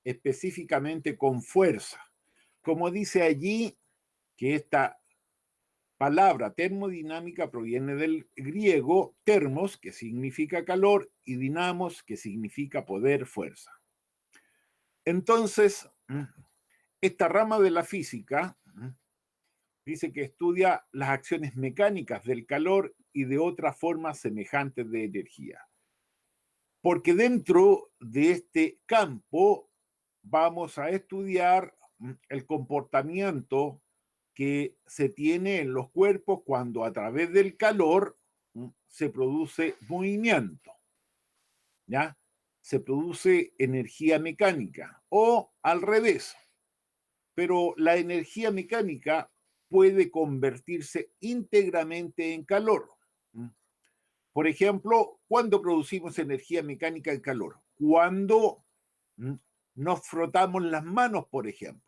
específicamente con fuerza. Como dice allí, que esta palabra termodinámica proviene del griego termos, que significa calor, y dinamos, que significa poder, fuerza. Entonces, esta rama de la física dice que estudia las acciones mecánicas del calor y de otras formas semejantes de energía. Porque dentro de este campo vamos a estudiar el comportamiento que se tiene en los cuerpos cuando a través del calor se produce movimiento, ¿ya? Se produce energía mecánica o al revés. Pero la energía mecánica puede convertirse íntegramente en calor. Por ejemplo, ¿cuándo producimos energía mecánica en calor? Cuando nos frotamos las manos, por ejemplo.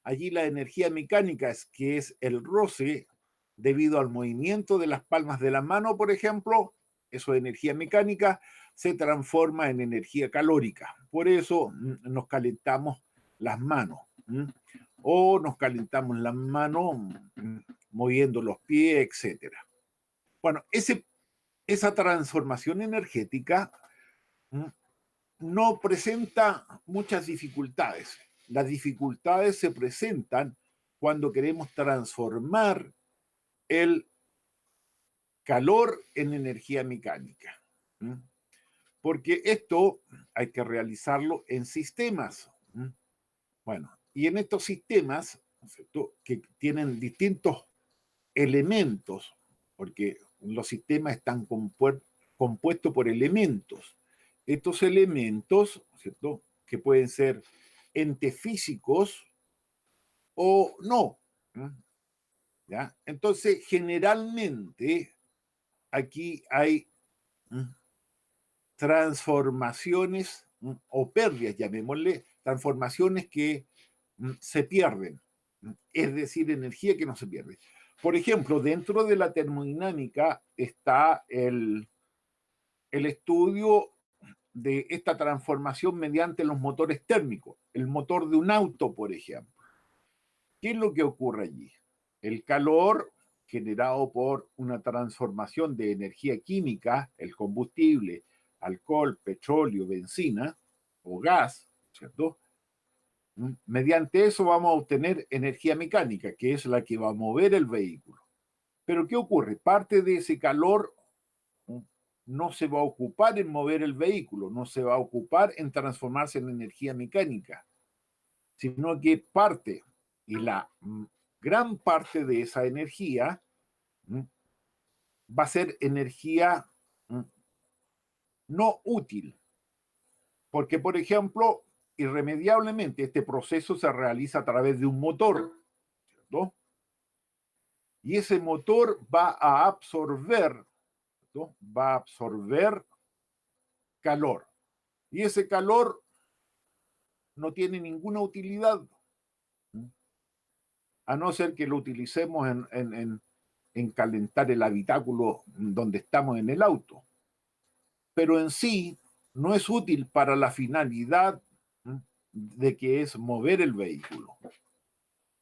Allí la energía mecánica que es el roce debido al movimiento de las palmas de la mano, por ejemplo, eso de energía mecánica, se transforma en energía calórica. Por eso nos calentamos las manos. O nos calentamos las manos moviendo los pies, etc. Bueno, esa transformación energética no presenta muchas dificultades. Las dificultades se presentan cuando queremos transformar el calor en energía mecánica. Porque esto hay que realizarlo en sistemas. Bueno, y en estos sistemas, ¿cierto?, que tienen distintos elementos, porque los sistemas están compuestos por elementos. Estos elementos, ¿cierto?, que pueden ser entes físicos o no. ¿Ya? Entonces, generalmente, aquí hay transformaciones o pérdidas, llamémosle, transformaciones que se pierden, es decir, energía que no se pierde. Por ejemplo, dentro de la termodinámica está el estudio de esta transformación mediante los motores térmicos, el motor de un auto, por ejemplo. ¿Qué es lo que ocurre allí? El calor generado por una transformación de energía química, el combustible, alcohol, petróleo, benzina o gas, ¿cierto? Mediante eso vamos a obtener energía mecánica, que es la que va a mover el vehículo. Pero ¿qué ocurre? Parte de ese calor no se va a ocupar en mover el vehículo, no se va a ocupar en transformarse en energía mecánica, sino que parte, y la gran parte de esa energía va a ser energía no útil. Porque, por ejemplo, irremediablemente este proceso se realiza a través de un motor, ¿cierto? Y ese motor va a absorber, ¿cierto?, va a absorber calor. Y ese calor no tiene ninguna utilidad, a no ser que lo utilicemos en calentar el habitáculo donde estamos en el auto. Pero en sí no es útil para la finalidad de que es mover el vehículo.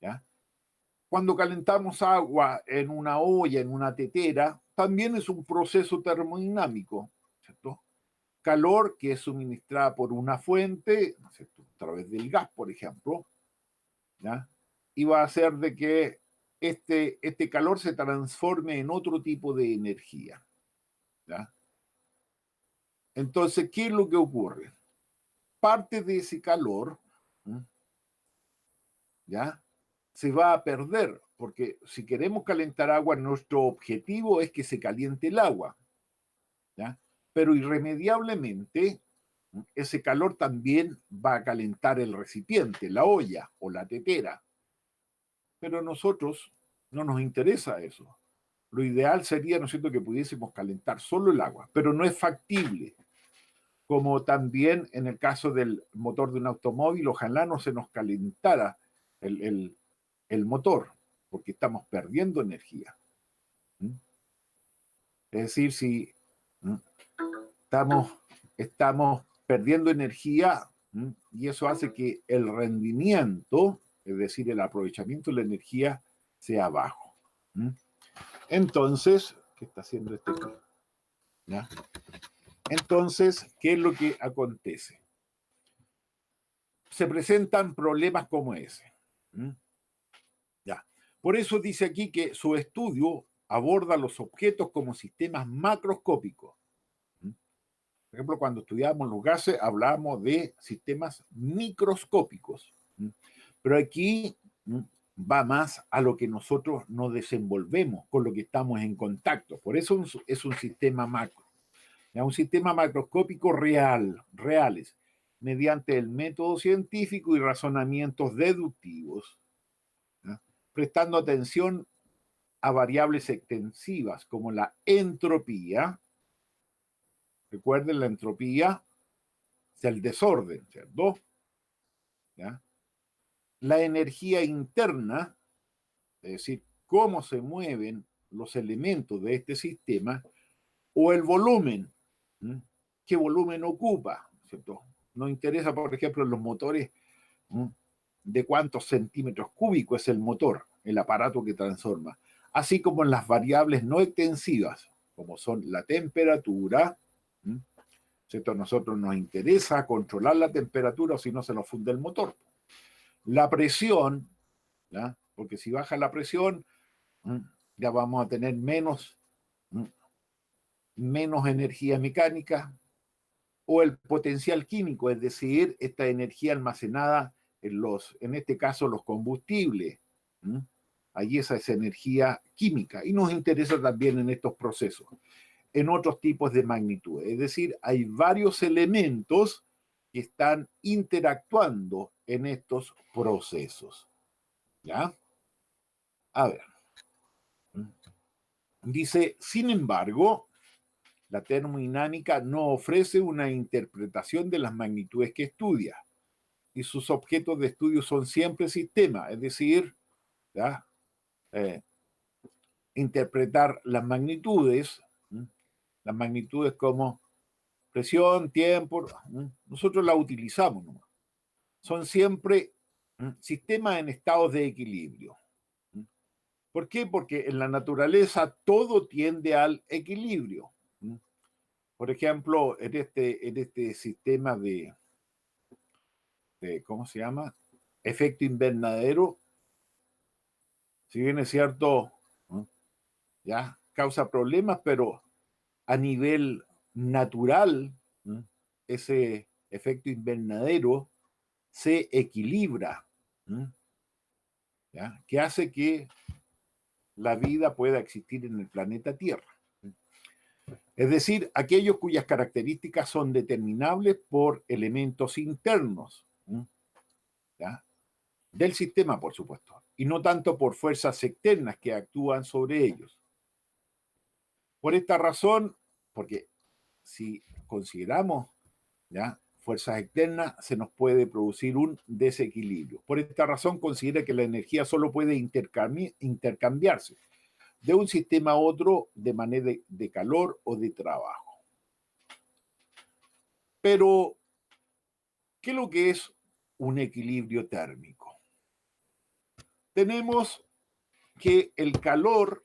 ¿Ya? Cuando calentamos agua en una olla, en una tetera, también es un proceso termodinámico, ¿cierto? Calor que es suministrada por una fuente, ¿cierto?, a través del gas, por ejemplo, ¿ya?, y va a hacer de que este calor se transforme en otro tipo de energía. ¿Ya? Entonces, ¿qué es lo que ocurre? Parte de ese calor, ¿ya?, se va a perder, porque si queremos calentar agua, nuestro objetivo es que se caliente el agua, ¿ya? Pero irremediablemente ese calor también va a calentar el recipiente, la olla o la tetera. Pero a nosotros no nos interesa eso. Lo ideal sería, ¿no es cierto?, que pudiésemos calentar solo el agua, pero no es factible. Como también en el caso del motor de un automóvil, ojalá no se nos calentara el motor, porque estamos perdiendo energía. Es decir, si estamos perdiendo energía y eso hace que el rendimiento, es decir, el aprovechamiento de la energía, sea bajo. Entonces, ¿qué está haciendo este? ¿Ya? Entonces, ¿qué es lo que acontece? Se presentan problemas como ese. Ya. Por eso dice aquí que su estudio aborda los objetos como sistemas macroscópicos. Por ejemplo, cuando estudiábamos los gases, hablábamos de sistemas microscópicos. Pero aquí va más a lo que nosotros nos desenvolvemos, con lo que estamos en contacto. Por eso es un sistema macro. ¿Ya? Un sistema macroscópico reales, mediante el método científico y razonamientos deductivos, ¿ya? Prestando atención a variables extensivas como la entropía. Recuerden, la entropía es el desorden, ¿cierto? ¿Ya? La energía interna, es decir, cómo se mueven los elementos de este sistema, o el volumen, ¿sí? ¿Qué volumen ocupa? ¿Cierto? Nos interesa, por ejemplo, en los motores, ¿sí? De cuántos centímetros cúbicos es el motor, el aparato que transforma, así como en las variables no extensivas, como son la temperatura, ¿sí? ¿Cierto? A nosotros nos interesa controlar la temperatura o si no se nos funde el motor. La presión, ¿ya? Porque si baja la presión, ya vamos a tener menos energía mecánica, o el potencial químico, es decir, esta energía almacenada en este caso, los combustibles. Allí esa es energía química y nos interesa también en estos procesos, en otros tipos de magnitud. Es decir, hay varios elementos que están interactuando en estos procesos. ¿Ya? A ver. Dice, sin embargo, la termodinámica no ofrece una interpretación de las magnitudes que estudia y sus objetos de estudio son siempre sistemas, es decir, ¿ya? Interpretar las magnitudes como presión, tiempo, nosotros las utilizamos, ¿no? Son siempre sistemas en estados de equilibrio. ¿Por qué? Porque en la naturaleza todo tiende al equilibrio. Por ejemplo, en este sistema de, ¿cómo se llama? Efecto invernadero, si bien es cierto, ya causa problemas, pero a nivel natural, ese efecto invernadero se equilibra, ¿ya? Que hace que la vida pueda existir en el planeta Tierra. Es decir, aquellos cuyas características son determinables por elementos internos, ¿ya? Del sistema, por supuesto, y no tanto por fuerzas externas que actúan sobre ellos. Por esta razón, porque si consideramos, ¿ya?, fuerzas externas, se nos puede producir un desequilibrio. Por esta razón, considera que la energía solo puede intercambiarse de un sistema a otro de manera de calor o de trabajo. Pero, ¿qué es lo que es un equilibrio térmico? Tenemos que el calor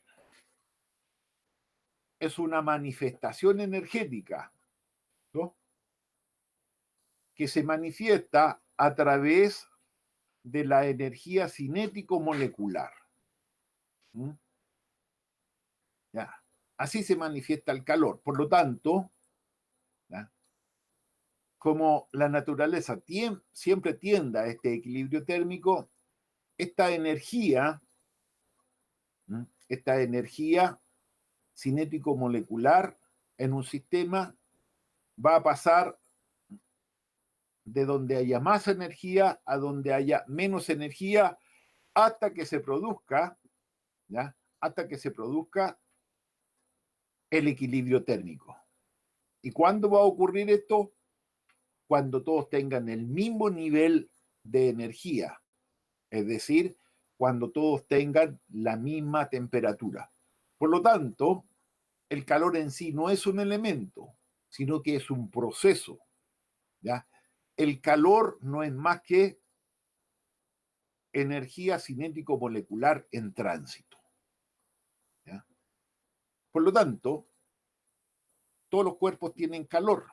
es una manifestación energética, ¿no?, que se manifiesta a través de la energía cinético-molecular. ¿Ya? Así se manifiesta el calor. Por lo tanto, ¿ya?, como la naturaleza siempre tiende a este equilibrio térmico, esta energía cinético-molecular en un sistema va a pasar de donde haya más energía a donde haya menos energía hasta que se produzca, ¿ya?, hasta que se produzca el equilibrio térmico. ¿Y cuándo va a ocurrir esto? Cuando todos tengan el mismo nivel de energía, es decir, cuando todos tengan la misma temperatura. Por lo tanto, el calor en sí no es un elemento, sino que es un proceso, ¿ya?, el calor no es más que energía cinético-molecular en tránsito. ¿Ya? Por lo tanto, todos los cuerpos tienen calor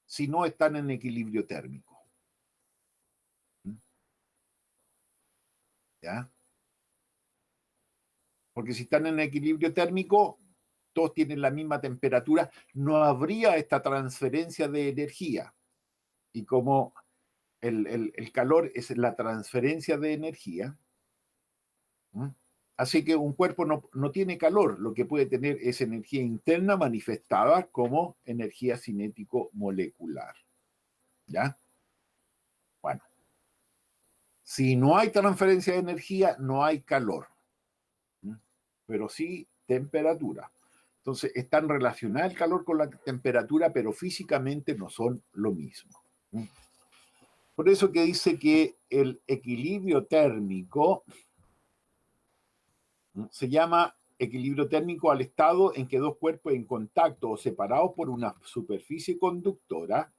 si no están en equilibrio térmico. ¿Ya? Porque si están en equilibrio térmico, todos tienen la misma temperatura, no habría esta transferencia de energía. Y como el calor es la transferencia de energía, ¿Mm? Así que un cuerpo no tiene calor, lo que puede tener es energía interna manifestada como energía cinético-molecular. ¿Ya? Bueno, si no hay transferencia de energía, no hay calor, pero sí temperatura. Entonces, están relacionadas el calor con la temperatura, pero físicamente no son lo mismo. Por eso que dice que el equilibrio térmico se llama equilibrio térmico al estado en que dos cuerpos en contacto o separados por una superficie conductora.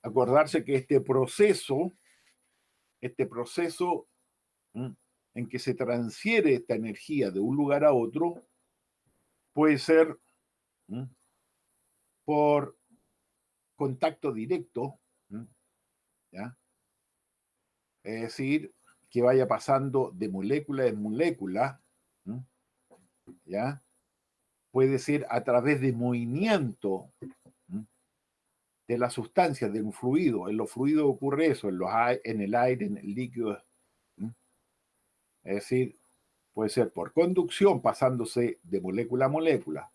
Acordarse que este proceso en que se transfiere esta energía de un lugar a otro puede ser por contacto directo, ¿ya? Es decir, que vaya pasando de molécula en molécula, ¿ya? Puede ser a través de movimiento de las sustancias, de un fluido. En los fluidos ocurre eso, en el aire, en el líquido. Es decir, puede ser por conducción, pasándose de molécula a molécula,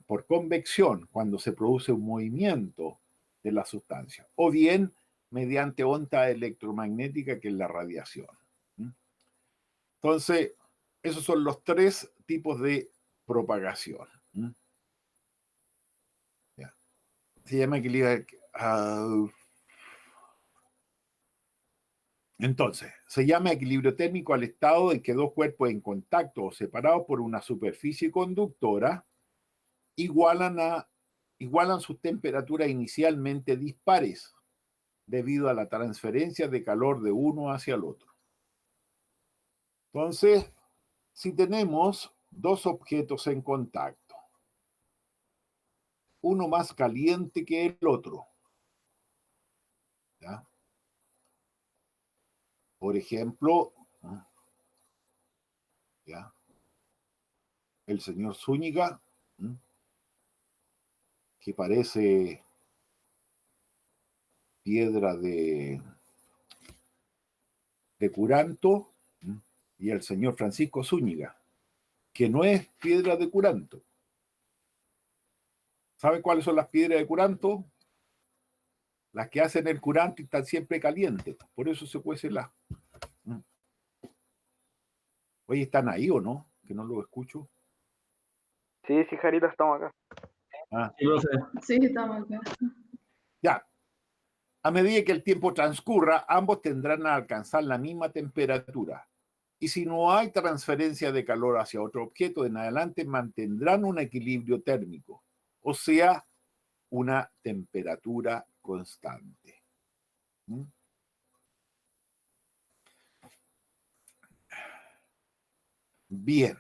por convección, cuando se produce un movimiento de la sustancia, o bien mediante onda electromagnética, que es la radiación. Entonces, esos son los tres tipos de propagación. Ya. Se llama equilibrio. Entonces, se llama equilibrio térmico al estado en que dos cuerpos en contacto o separados por una superficie conductora igualan sus temperaturas inicialmente dispares debido a la transferencia de calor de uno hacia el otro. Entonces, si tenemos dos objetos en contacto, uno más caliente que el otro, ¿ya? Por ejemplo, ¿ya? El señor Zúñiga, que parece piedra de Curanto, y el señor Francisco Zúñiga, que no es piedra de Curanto. ¿Sabe cuáles son las piedras de Curanto? Las que hacen el curanto y están siempre calientes. Por eso se cuece la. Oye, ¿están ahí o no? Que no lo escucho. Sí, Jarito, estamos acá. Sí, estamos acá. Ya. A medida que el tiempo transcurra, ambos tendrán a alcanzar la misma temperatura. Y si no hay transferencia de calor hacia otro objeto, en adelante mantendrán un equilibrio térmico, o sea, una temperatura constante. Bien.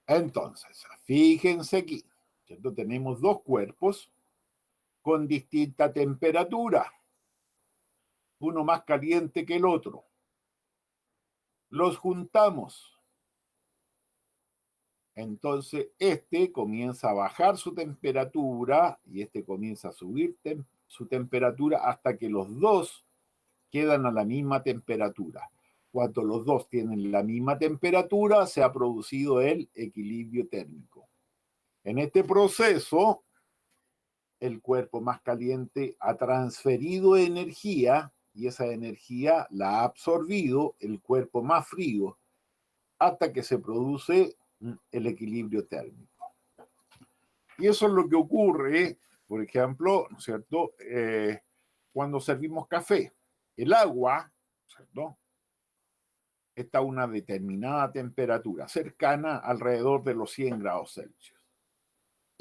Entonces, fíjense aquí, ¿cierto? Tenemos dos cuerpos con distinta temperatura, uno más caliente que el otro. Los juntamos. Entonces, este comienza a bajar su temperatura y este comienza a subir su temperatura hasta que los dos quedan a la misma temperatura. Cuando los dos tienen la misma temperatura, se ha producido el equilibrio térmico. En este proceso, el cuerpo más caliente ha transferido energía y esa energía la ha absorbido el cuerpo más frío hasta que se produce el equilibrio térmico. Y eso es lo que ocurre, por ejemplo, ¿no es cierto?, cuando servimos café. El agua, ¿cierto?, está a una determinada temperatura, cercana alrededor de los 100 grados Celsius.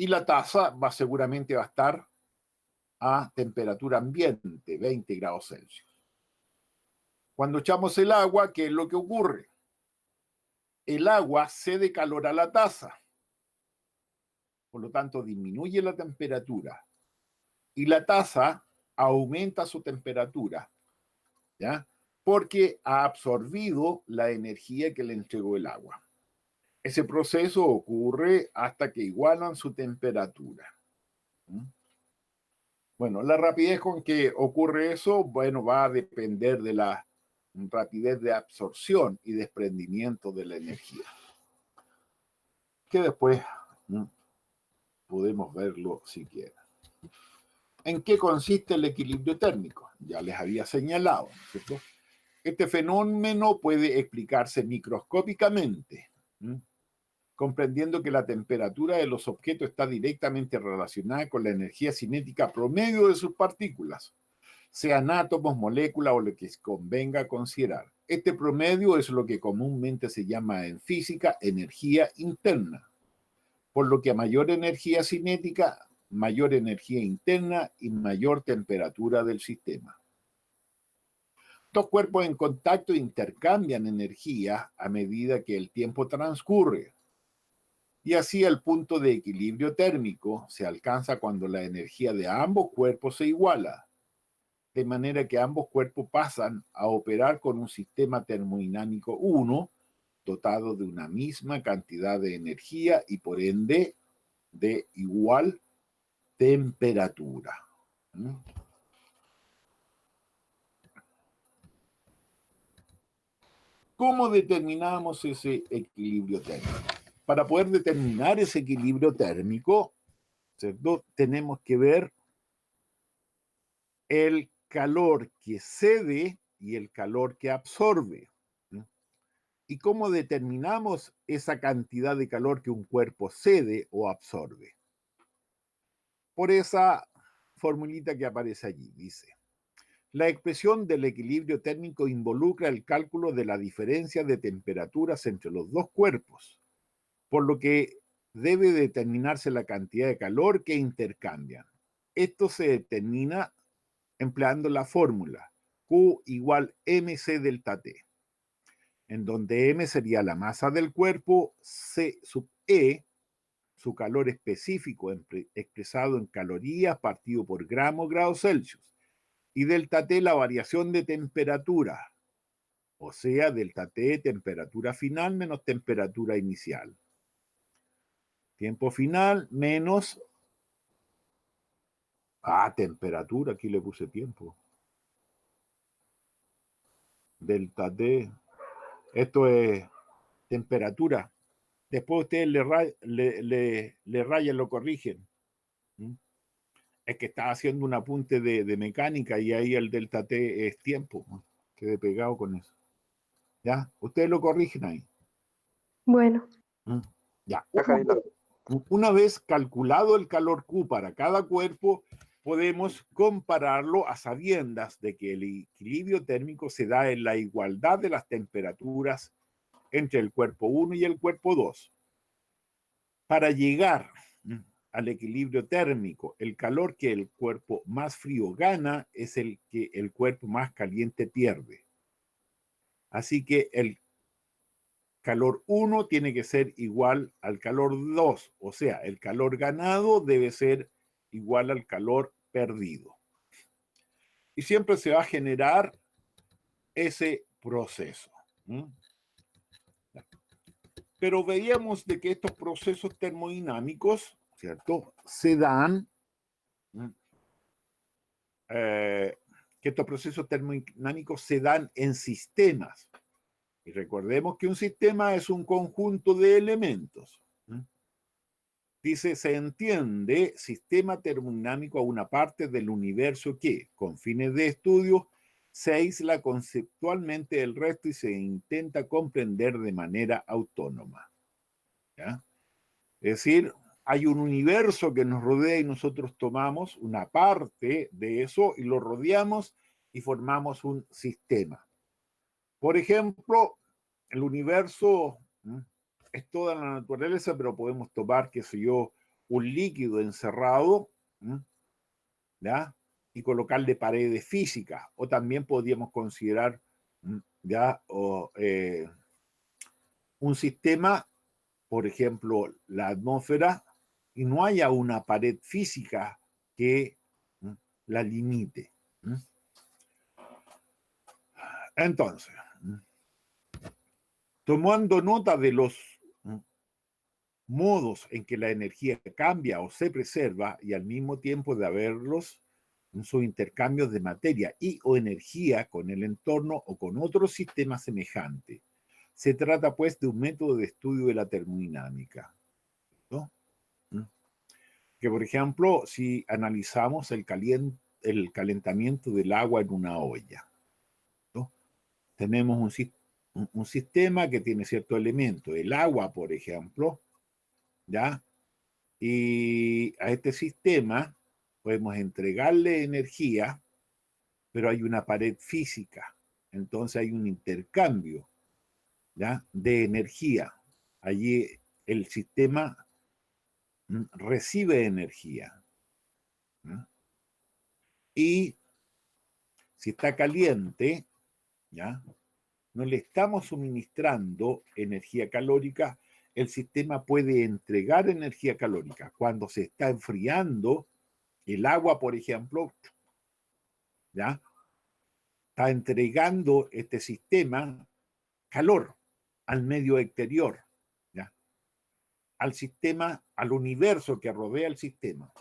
Y la taza seguramente va a estar a temperatura ambiente, 20 grados Celsius. Cuando echamos el agua, ¿qué es lo que ocurre? El agua cede calor a la taza. Por lo tanto, disminuye la temperatura. Y la taza aumenta su temperatura, ¿ya? Porque ha absorbido la energía que le entregó el agua. Ese proceso ocurre hasta que igualan su temperatura. Bueno, la rapidez con que ocurre eso, bueno, va a depender de la rapidez de absorción y desprendimiento de la energía. Que después podemos verlo si quieren. ¿En qué consiste el equilibrio térmico? Ya les había señalado, ¿cierto? Este fenómeno puede explicarse microscópicamente, comprendiendo que la temperatura de los objetos está directamente relacionada con la energía cinética promedio de sus partículas, sean átomos, moléculas o lo que convenga considerar. Este promedio es lo que comúnmente se llama en física energía interna, por lo que a mayor energía cinética, mayor energía interna y mayor temperatura del sistema. Dos cuerpos en contacto intercambian energía a medida que el tiempo transcurre. Y así el punto de equilibrio térmico se alcanza cuando la energía de ambos cuerpos se iguala, de manera que ambos cuerpos pasan a operar con un sistema termodinámico 1, dotado de una misma cantidad de energía y por ende de igual temperatura. ¿Cómo determinamos ese equilibrio térmico? Para poder determinar ese equilibrio térmico, ¿cierto? Tenemos que ver el calor que cede y el calor que absorbe. ¿Y cómo determinamos esa cantidad de calor que un cuerpo cede o absorbe? Por esa formulita que aparece allí, dice: la expresión del equilibrio térmico involucra el cálculo de la diferencia de temperaturas entre los dos cuerpos, por lo que debe determinarse la cantidad de calor que intercambian. Esto se determina empleando la fórmula Q igual mc delta T, en donde m sería la masa del cuerpo, C sub E, su calor específico expresado en calorías partido por grados Celsius, y delta T la variación de temperatura, o sea, delta T temperatura final menos temperatura inicial. Tiempo final menos temperatura, aquí le puse tiempo. Delta T, esto es temperatura. Después ustedes le rayan, lo corrigen. Es que está haciendo un apunte de mecánica y ahí el delta T es tiempo. Quedé pegado con eso. ¿Ya? Ustedes lo corrigen ahí. Bueno. Ya. Una vez calculado el calor Q para cada cuerpo, podemos compararlo a sabiendas de que el equilibrio térmico se da en la igualdad de las temperaturas entre el cuerpo 1 y el cuerpo 2. Para llegar al equilibrio térmico, el calor que el cuerpo más frío gana es el que el cuerpo más caliente pierde. Así que el calor 1 tiene que ser igual al calor 2, o sea, el calor ganado debe ser igual al calor perdido. Y siempre se va a generar ese proceso. Pero veíamos de que estos procesos termodinámicos, ¿cierto?, se dan, que estos procesos termodinámicos se dan en sistemas. Y recordemos que un sistema es un conjunto de elementos. Dice, se entiende sistema termodinámico a una parte del universo que, con fines de estudio, se aísla conceptualmente del resto y se intenta comprender de manera autónoma. ¿Ya? Es decir, hay un universo que nos rodea y nosotros tomamos una parte de eso y lo rodeamos y formamos un sistema. Por ejemplo, el universo es toda la naturaleza, pero podemos tomar, qué sé yo, un líquido encerrado, ¿ya? Y colocarle paredes físicas. O también podríamos considerar, ¿ya? Un sistema, por ejemplo, la atmósfera, y no haya una pared física que la limite. Entonces, tomando nota de los modos en que la energía cambia o se preserva y al mismo tiempo de haberlos en sus intercambios de materia y o energía con el entorno o con otro sistema semejante. Se trata pues de un método de estudio de la termodinámica, ¿no? Que por ejemplo, si analizamos el calentamiento del agua en una olla, ¿no? Tenemos un sistema que tiene cierto elemento, el agua, por ejemplo, ¿ya? Y a este sistema podemos entregarle energía, pero hay una pared física. Entonces hay un intercambio, ¿ya? De energía. Allí el sistema recibe energía. ¿No? Y si está caliente, ¿ya? No le estamos suministrando energía calórica, el sistema puede entregar energía calórica. Cuando se está enfriando, el agua, por ejemplo, ¿ya? Está entregando este sistema calor al medio exterior, ¿ya? Al sistema, al universo que rodea el sistema.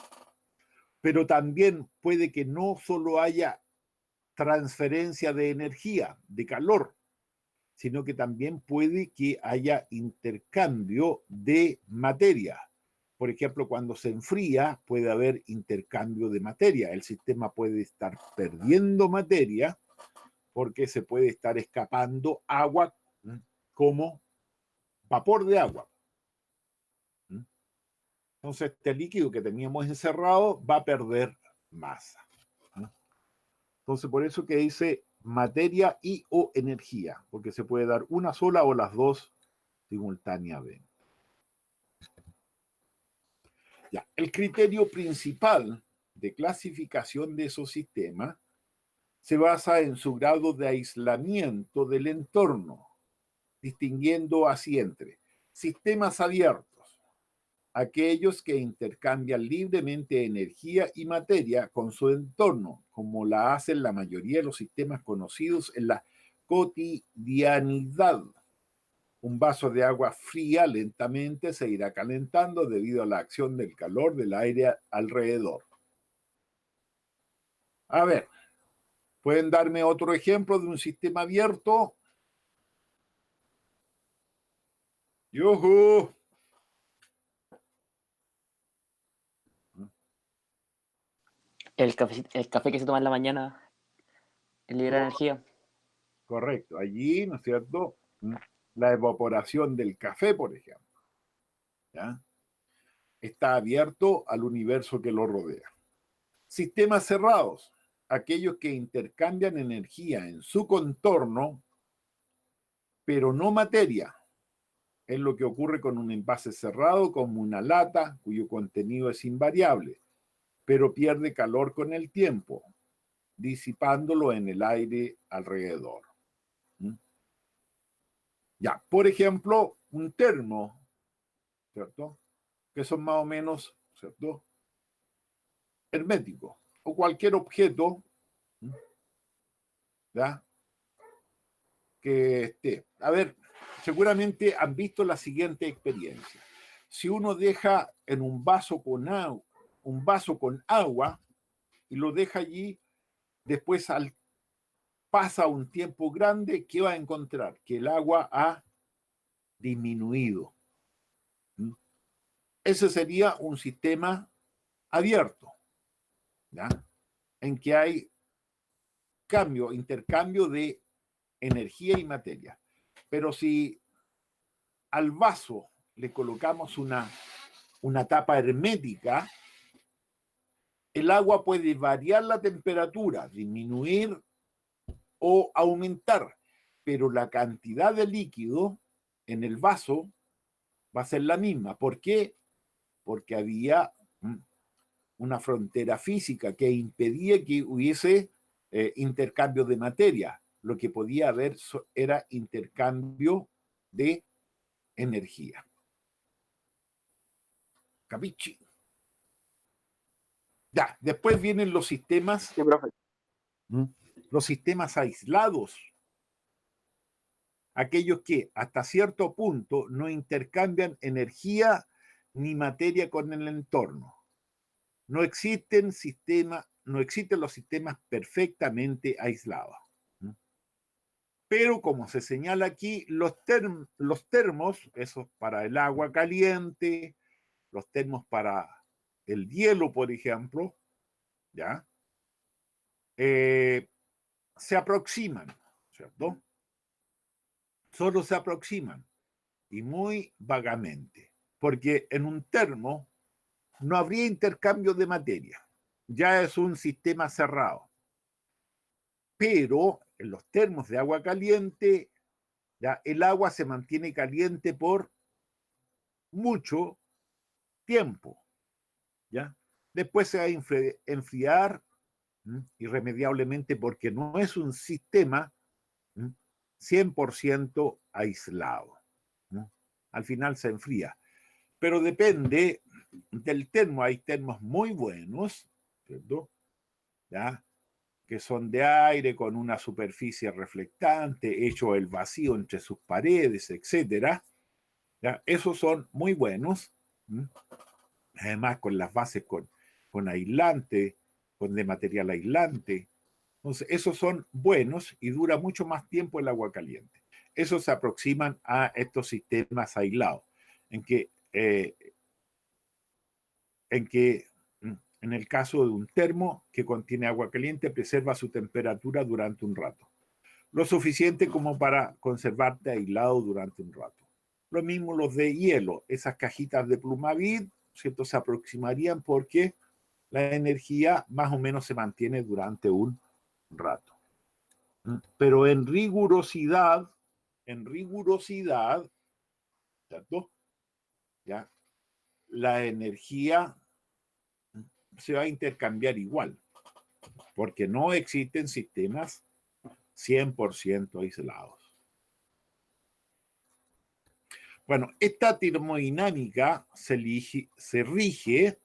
Pero también puede que no solo haya transferencia de energía, de calor, sino que también puede que haya intercambio de materia. Por ejemplo, cuando se enfría, puede haber intercambio de materia. El sistema puede estar perdiendo materia porque se puede estar escapando agua como vapor de agua. Entonces, este líquido que teníamos encerrado va a perder masa. Entonces, por eso que dice materia y o energía, porque se puede dar una sola o las dos simultáneamente. Ya, el criterio principal de clasificación de esos sistemas se basa en su grado de aislamiento del entorno, distinguiendo así entre sistemas abiertos, aquellos que intercambian libremente energía y materia con su entorno, como la hacen la mayoría de los sistemas conocidos en la cotidianidad. Un vaso de agua fría lentamente se irá calentando debido a la acción del calor del aire alrededor. A ver, ¿pueden darme otro ejemplo de un sistema abierto? ¡Yujú! El café que se toma en la mañana libera energía. Correcto. Allí, ¿no es cierto? La evaporación del café, por ejemplo, ¿ya? Está abierto al universo que lo rodea. Sistemas cerrados, aquellos que intercambian energía en su contorno, pero no materia. Es lo que ocurre con un envase cerrado como una lata cuyo contenido es invariable, pero pierde calor con el tiempo, disipándolo en el aire alrededor. Ya, por ejemplo, un termo, ¿cierto? Que son más o menos, ¿cierto? Herméticos, o cualquier objeto, ¿ya? Que esté. A ver, seguramente han visto la siguiente experiencia. Si uno deja en un vaso con agua y lo deja allí, después pasa un tiempo grande, ¿qué va a encontrar? Que el agua ha disminuido. Ese sería un sistema abierto, ¿ya? En que hay intercambio de energía y materia. Pero si al vaso le colocamos una tapa hermética, el agua puede variar la temperatura, disminuir o aumentar, pero la cantidad de líquido en el vaso va a ser la misma. ¿Por qué? porque había una frontera física que impedía que hubiese intercambio de materia. Lo que podía haber era intercambio de energía. ¿Capichi? Ya, después vienen los sistemas. Sí, profe. Los sistemas aislados. Aquellos que hasta cierto punto no intercambian energía ni materia con el entorno. No existen los sistemas perfectamente aislados. Pero como se señala aquí, los termos, esos para el agua caliente, los termos para el hielo, por ejemplo, ¿ya? Se aproximan, ¿cierto? Solo se aproximan y muy vagamente, porque en un termo no habría intercambio de materia, ya es un sistema cerrado. Pero en los termos de agua caliente, ya el agua se mantiene caliente por mucho tiempo, ¿ya? Después se va a enfriar irremediablemente porque no es un sistema 100% aislado. Al final se enfría. Pero depende del termo. Hay termos muy buenos, ¿cierto? ¿Ya? Que son de aire con una superficie reflectante, hecho el vacío entre sus paredes, etc. ¿Ya? Esos son muy buenos. Además, con las bases con aislante, con de material aislante. Entonces, esos son buenos y dura mucho más tiempo el agua caliente. Esos se aproximan a estos sistemas aislados, en que en el caso de un termo que contiene agua caliente, preserva su temperatura durante un rato. Lo suficiente como para conservarte aislado durante un rato. Lo mismo los de hielo, esas cajitas de Plumavit, ¿cierto? Se aproximarían porque la energía más o menos se mantiene durante un rato. Pero en rigurosidad, ¿cierto? ¿Ya? La energía se va a intercambiar igual, porque no existen sistemas 100% aislados. Bueno, esta termodinámica se rige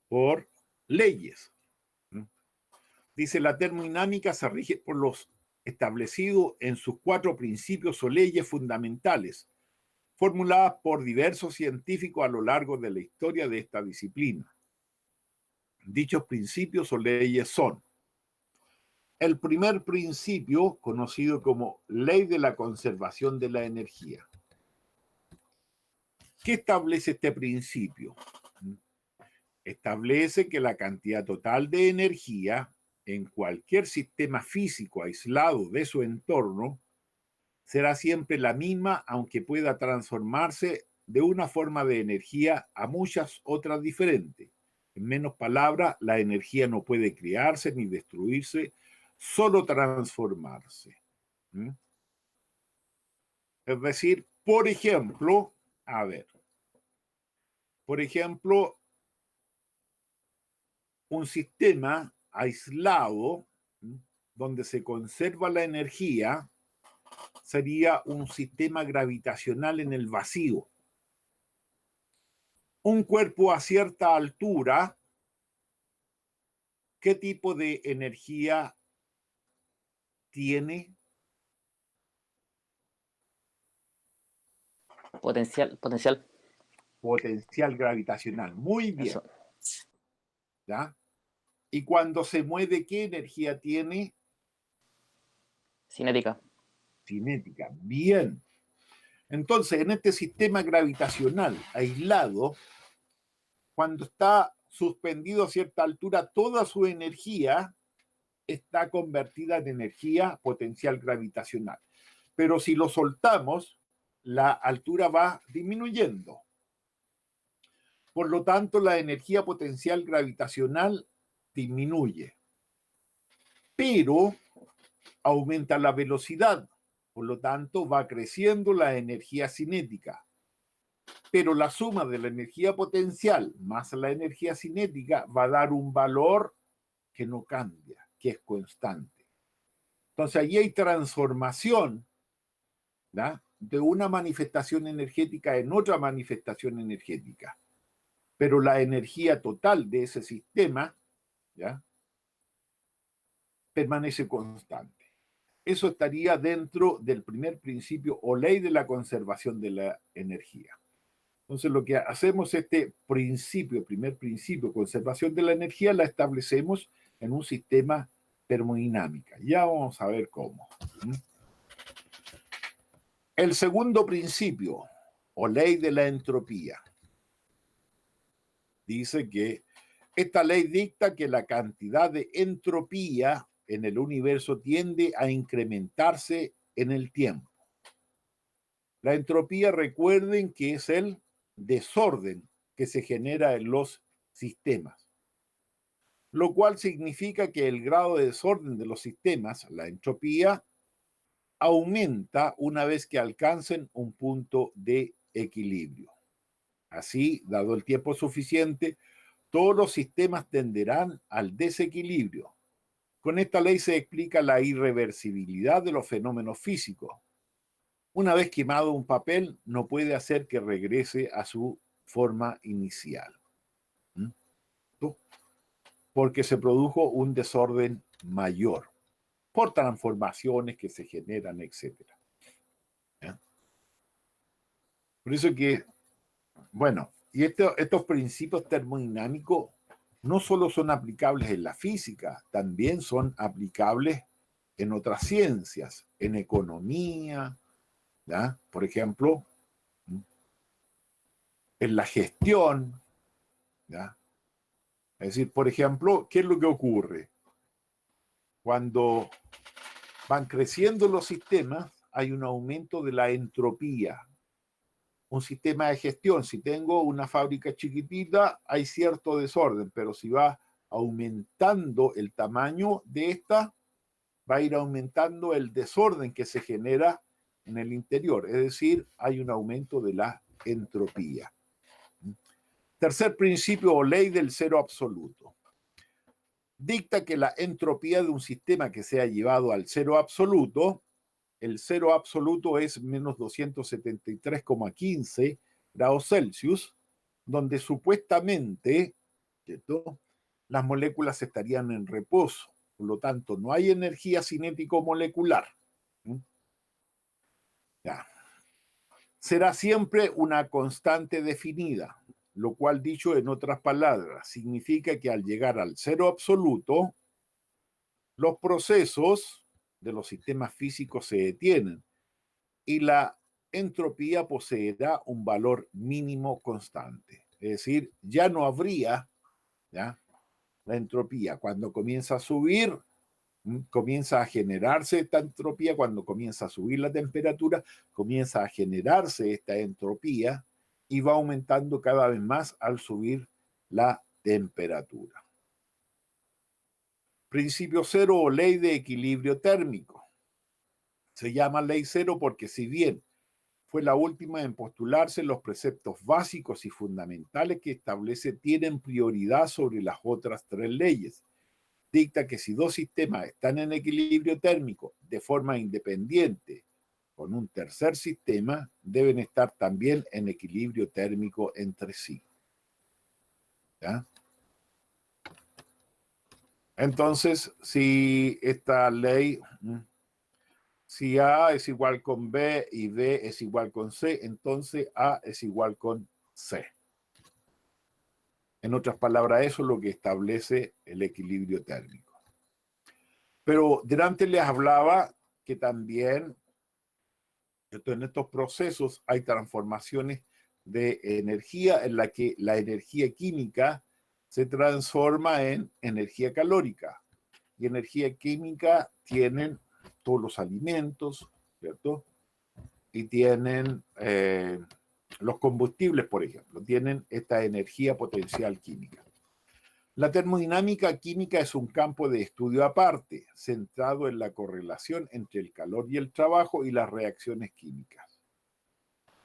por leyes. Dice, la termodinámica se rige por los establecidos en sus 4 principios o leyes fundamentales, formuladas por diversos científicos a lo largo de la historia de esta disciplina. Dichos principios o leyes son: el primer principio, conocido como ley de la conservación de la energía. ¿Qué establece este principio? Establece que la cantidad total de energía en cualquier sistema físico aislado de su entorno será siempre la misma, aunque pueda transformarse de una forma de energía a muchas otras diferentes. En menos palabras, la energía no puede crearse ni destruirse, solo transformarse. Es decir, por ejemplo, un sistema aislado donde se conserva la energía sería un sistema gravitacional en el vacío. Un cuerpo a cierta altura, ¿qué tipo de energía tiene? Potencial. Potencial gravitacional. Muy bien. Eso. ¿Ya? Y cuando se mueve, ¿qué energía tiene? Cinética. Cinética. Bien. Entonces, en este sistema gravitacional aislado, cuando está suspendido a cierta altura, toda su energía está convertida en energía potencial gravitacional. Pero si lo soltamos, la altura va disminuyendo. Por lo tanto, la energía potencial gravitacional disminuye. Pero aumenta la velocidad. Por lo tanto, va creciendo la energía cinética. Pero la suma de la energía potencial más la energía cinética va a dar un valor que no cambia, que es constante. Entonces, allí hay transformación, ¿ya?, de una manifestación energética en otra manifestación energética. Pero la energía total de ese sistema, ¿ya?, permanece constante. Eso estaría dentro del primer principio o ley de la conservación de la energía. Entonces, lo que hacemos, este principio, primer principio, conservación de la energía, la establecemos en un sistema termodinámico. Ya vamos a ver cómo. El segundo principio, o ley de la entropía, dice que esta ley dicta que la cantidad de entropía en el universo tiende a incrementarse en el tiempo. La entropía, recuerden que es el desorden que se genera en los sistemas, lo cual significa que el grado de desorden de los sistemas, la entropía, aumenta una vez que alcancen un punto de equilibrio. Así, dado el tiempo suficiente, todos los sistemas tenderán al desequilibrio. Con esta ley se explica la irreversibilidad de los fenómenos físicos. Una vez quemado un papel, no puede hacer que regrese a su forma inicial, porque se produjo un desorden mayor por transformaciones que se generan, etc. Por eso que, bueno, y estos principios termodinámicos no solo son aplicables en la física, también son aplicables en otras ciencias, en economía, ¿ya?, por ejemplo, en la gestión, ¿ya? Es decir, por ejemplo, ¿qué es lo que ocurre? Cuando van creciendo los sistemas, hay un aumento de la entropía. Un sistema de gestión, si tengo una fábrica chiquitita, hay cierto desorden, pero si va aumentando el tamaño de esta, va a ir aumentando el desorden que se genera en el interior. Es decir, hay un aumento de la entropía. Tercer principio o ley del cero absoluto. Dicta que la entropía de un sistema que sea llevado al cero absoluto, el cero absoluto es menos 273,15 grados Celsius, donde supuestamente, ¿cierto?, las moléculas estarían en reposo. Por lo tanto, no hay energía cinético-molecular. Ya. Será siempre una constante definida, lo cual, dicho en otras palabras, significa que al llegar al cero absoluto, los procesos de los sistemas físicos se detienen y la entropía poseerá un valor mínimo constante. Es decir, ya no habría, ¿ya?, la entropía. Cuando comienza a subir, comienza a generarse esta entropía. Cuando comienza a subir la temperatura, comienza a generarse esta entropía y va aumentando cada vez más al subir la temperatura. Principio cero o ley de equilibrio térmico. Se llama ley cero porque, si bien fue la última en postularse, los preceptos básicos y fundamentales que establece tienen prioridad sobre las otras tres leyes. Dicta que si dos sistemas están en equilibrio térmico de forma independiente con un tercer sistema, deben estar también en equilibrio térmico entre sí. ¿Ya? Entonces, si esta ley, si A es igual con B y B es igual con C, entonces A es igual con C. En otras palabras, eso es lo que establece el equilibrio térmico. Pero delante les hablaba que también en estos procesos hay transformaciones de energía en la que la energía química se transforma en energía calórica. Y energía química tienen todos los alimentos, ¿cierto? Y tienen los combustibles, por ejemplo, tienen esta energía potencial química. La termodinámica química es un campo de estudio aparte, centrado en la correlación entre el calor y el trabajo y las reacciones químicas.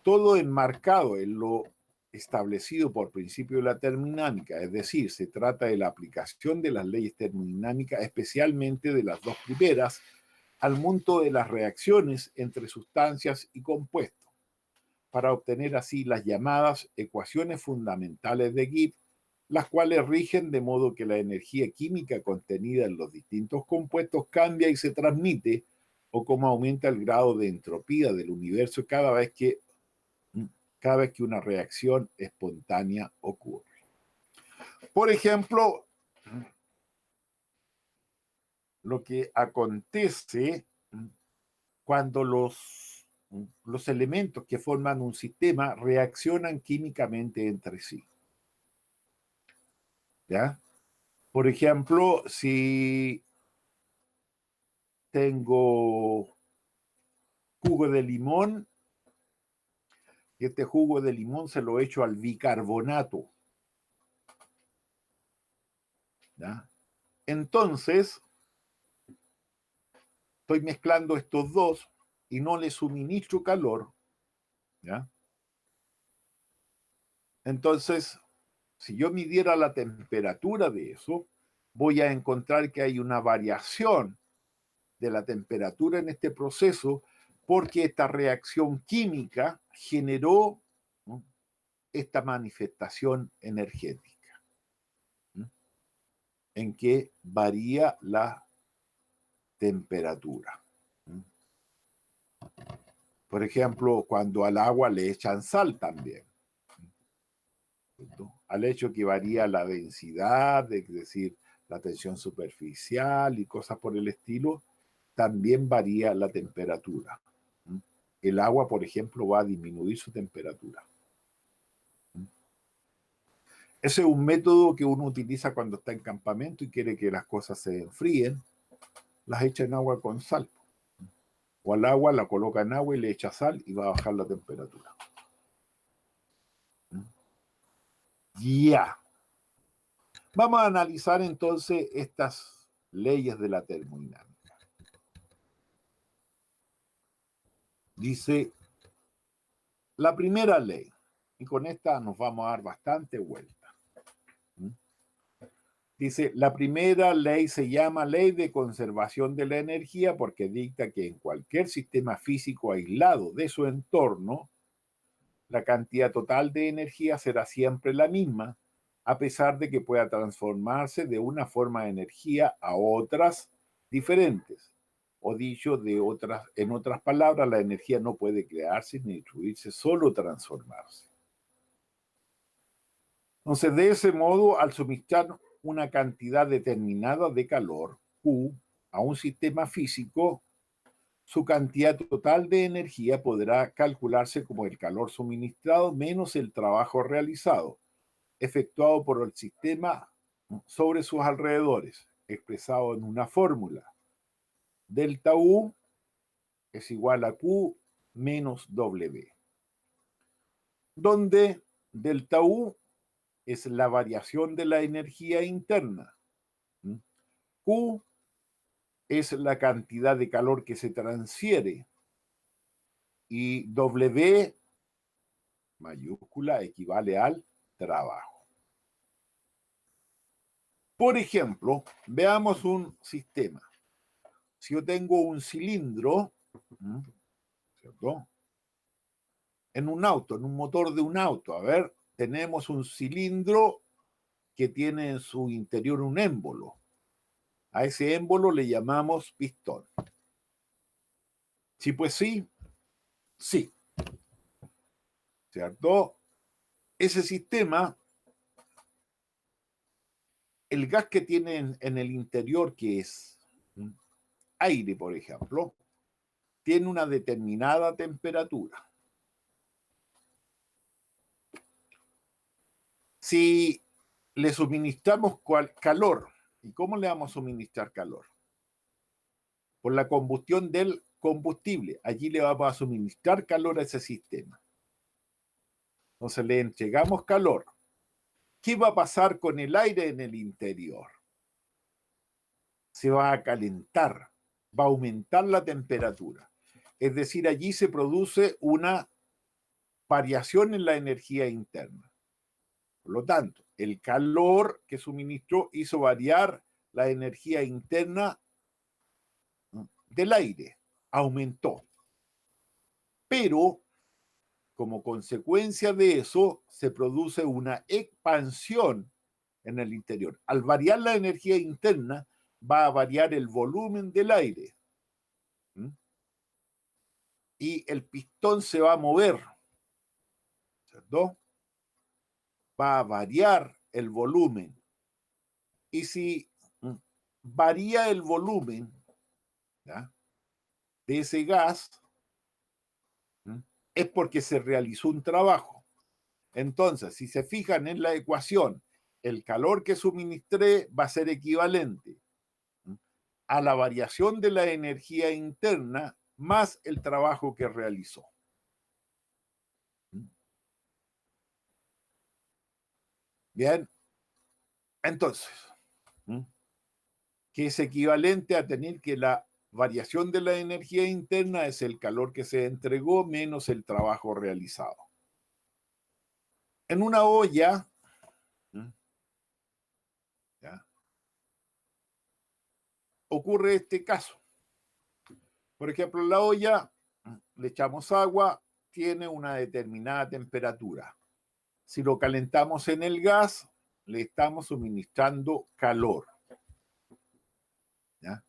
todo enmarcado en lo establecido por principio de la termodinámica, es decir, se trata de la aplicación de las leyes termodinámicas, especialmente de las dos primeras, al mundo de las reacciones entre sustancias y compuestos, para obtener así las llamadas ecuaciones fundamentales de Gibbs, las cuales rigen de modo que la energía química contenida en los distintos compuestos cambia y se transmite, o cómo aumenta el grado de entropía del universo cada vez que una reacción espontánea ocurre. Por ejemplo, lo que acontece cuando los elementos que forman un sistema reaccionan químicamente entre sí. ¿Ya? Por ejemplo, si tengo jugo de limón, y este jugo de limón se lo echo al bicarbonato. ¿Ya? Entonces, estoy mezclando estos dos y no le suministro calor. ¿Ya? Entonces, si yo midiera la temperatura de eso, voy a encontrar que hay una variación de la temperatura en este proceso porque esta reacción química generó, ¿no?, esta manifestación energética, ¿no?, en que varía la temperatura. ¿No? Por ejemplo, cuando al agua le echan sal también, ¿no?, al hecho que varía la densidad, es decir, la tensión superficial y cosas por el estilo, también varía la temperatura. El agua, por ejemplo, va a disminuir su temperatura. Ese es un método que uno utiliza cuando está en campamento y quiere que las cosas se enfríen. Las echa en agua con sal. O al agua la coloca en agua y le echa sal y va a bajar la temperatura. Ya. Vamos a analizar entonces estas leyes de la termodinámica. Dice la primera ley, y con esta nos vamos a dar bastante vuelta. Dice, la primera ley se llama ley de conservación de la energía porque dicta que en cualquier sistema físico aislado de su entorno, la cantidad total de energía será siempre la misma, a pesar de que pueda transformarse de una forma de energía a otras diferentes. O dicho en otras palabras, la energía no puede crearse ni destruirse, solo transformarse. Entonces, de ese modo, al suministrar una cantidad determinada de calor, Q, a un sistema físico, su cantidad total de energía podrá calcularse como el calor suministrado menos el trabajo realizado, efectuado por el sistema sobre sus alrededores, expresado en una fórmula. Delta U es igual a Q menos W, donde delta U es la variación de la energía interna. Q es la cantidad de calor que se transfiere y W mayúscula equivale al trabajo. Por ejemplo, veamos un sistema. Si yo tengo un cilindro, ¿cierto?, en un auto, en un motor de un auto, a ver, tenemos un cilindro que tiene en su interior un émbolo. A ese émbolo le llamamos pistón. Sí, pues sí, sí. ¿Cierto? Ese sistema, el gas que tiene en el interior, que es aire, por ejemplo, tiene una determinada temperatura. Si le suministramos calor, ¿y cómo le vamos a suministrar calor? Por la combustión del combustible. Allí le vamos a suministrar calor a ese sistema. Entonces le entregamos calor. ¿Qué va a pasar con el aire en el interior? Se va a calentar, va a aumentar la temperatura. Es decir, allí se produce una variación en la energía interna. Por lo tanto, el calor que suministró hizo variar la energía interna del aire, aumentó. Pero, como consecuencia de eso, se produce una expansión en el interior. Al variar la energía interna, va a variar el volumen del aire. Y el pistón se va a mover, ¿cierto? Va a variar el volumen. Y si varía el volumen, ¿ya?, de ese gas, es porque se realizó un trabajo. Entonces, si se fijan en la ecuación, el calor que suministré va a ser equivalente a la variación de la energía interna más el trabajo que realizó. Bien, entonces, que es equivalente a tener que la variación de la energía interna es el calor que se entregó menos el trabajo realizado. En una olla, ¿ya?, ocurre este caso. Por ejemplo, la olla, le echamos agua, tiene una determinada temperatura. Si lo calentamos en el gas, le estamos suministrando calor. ¿Ya?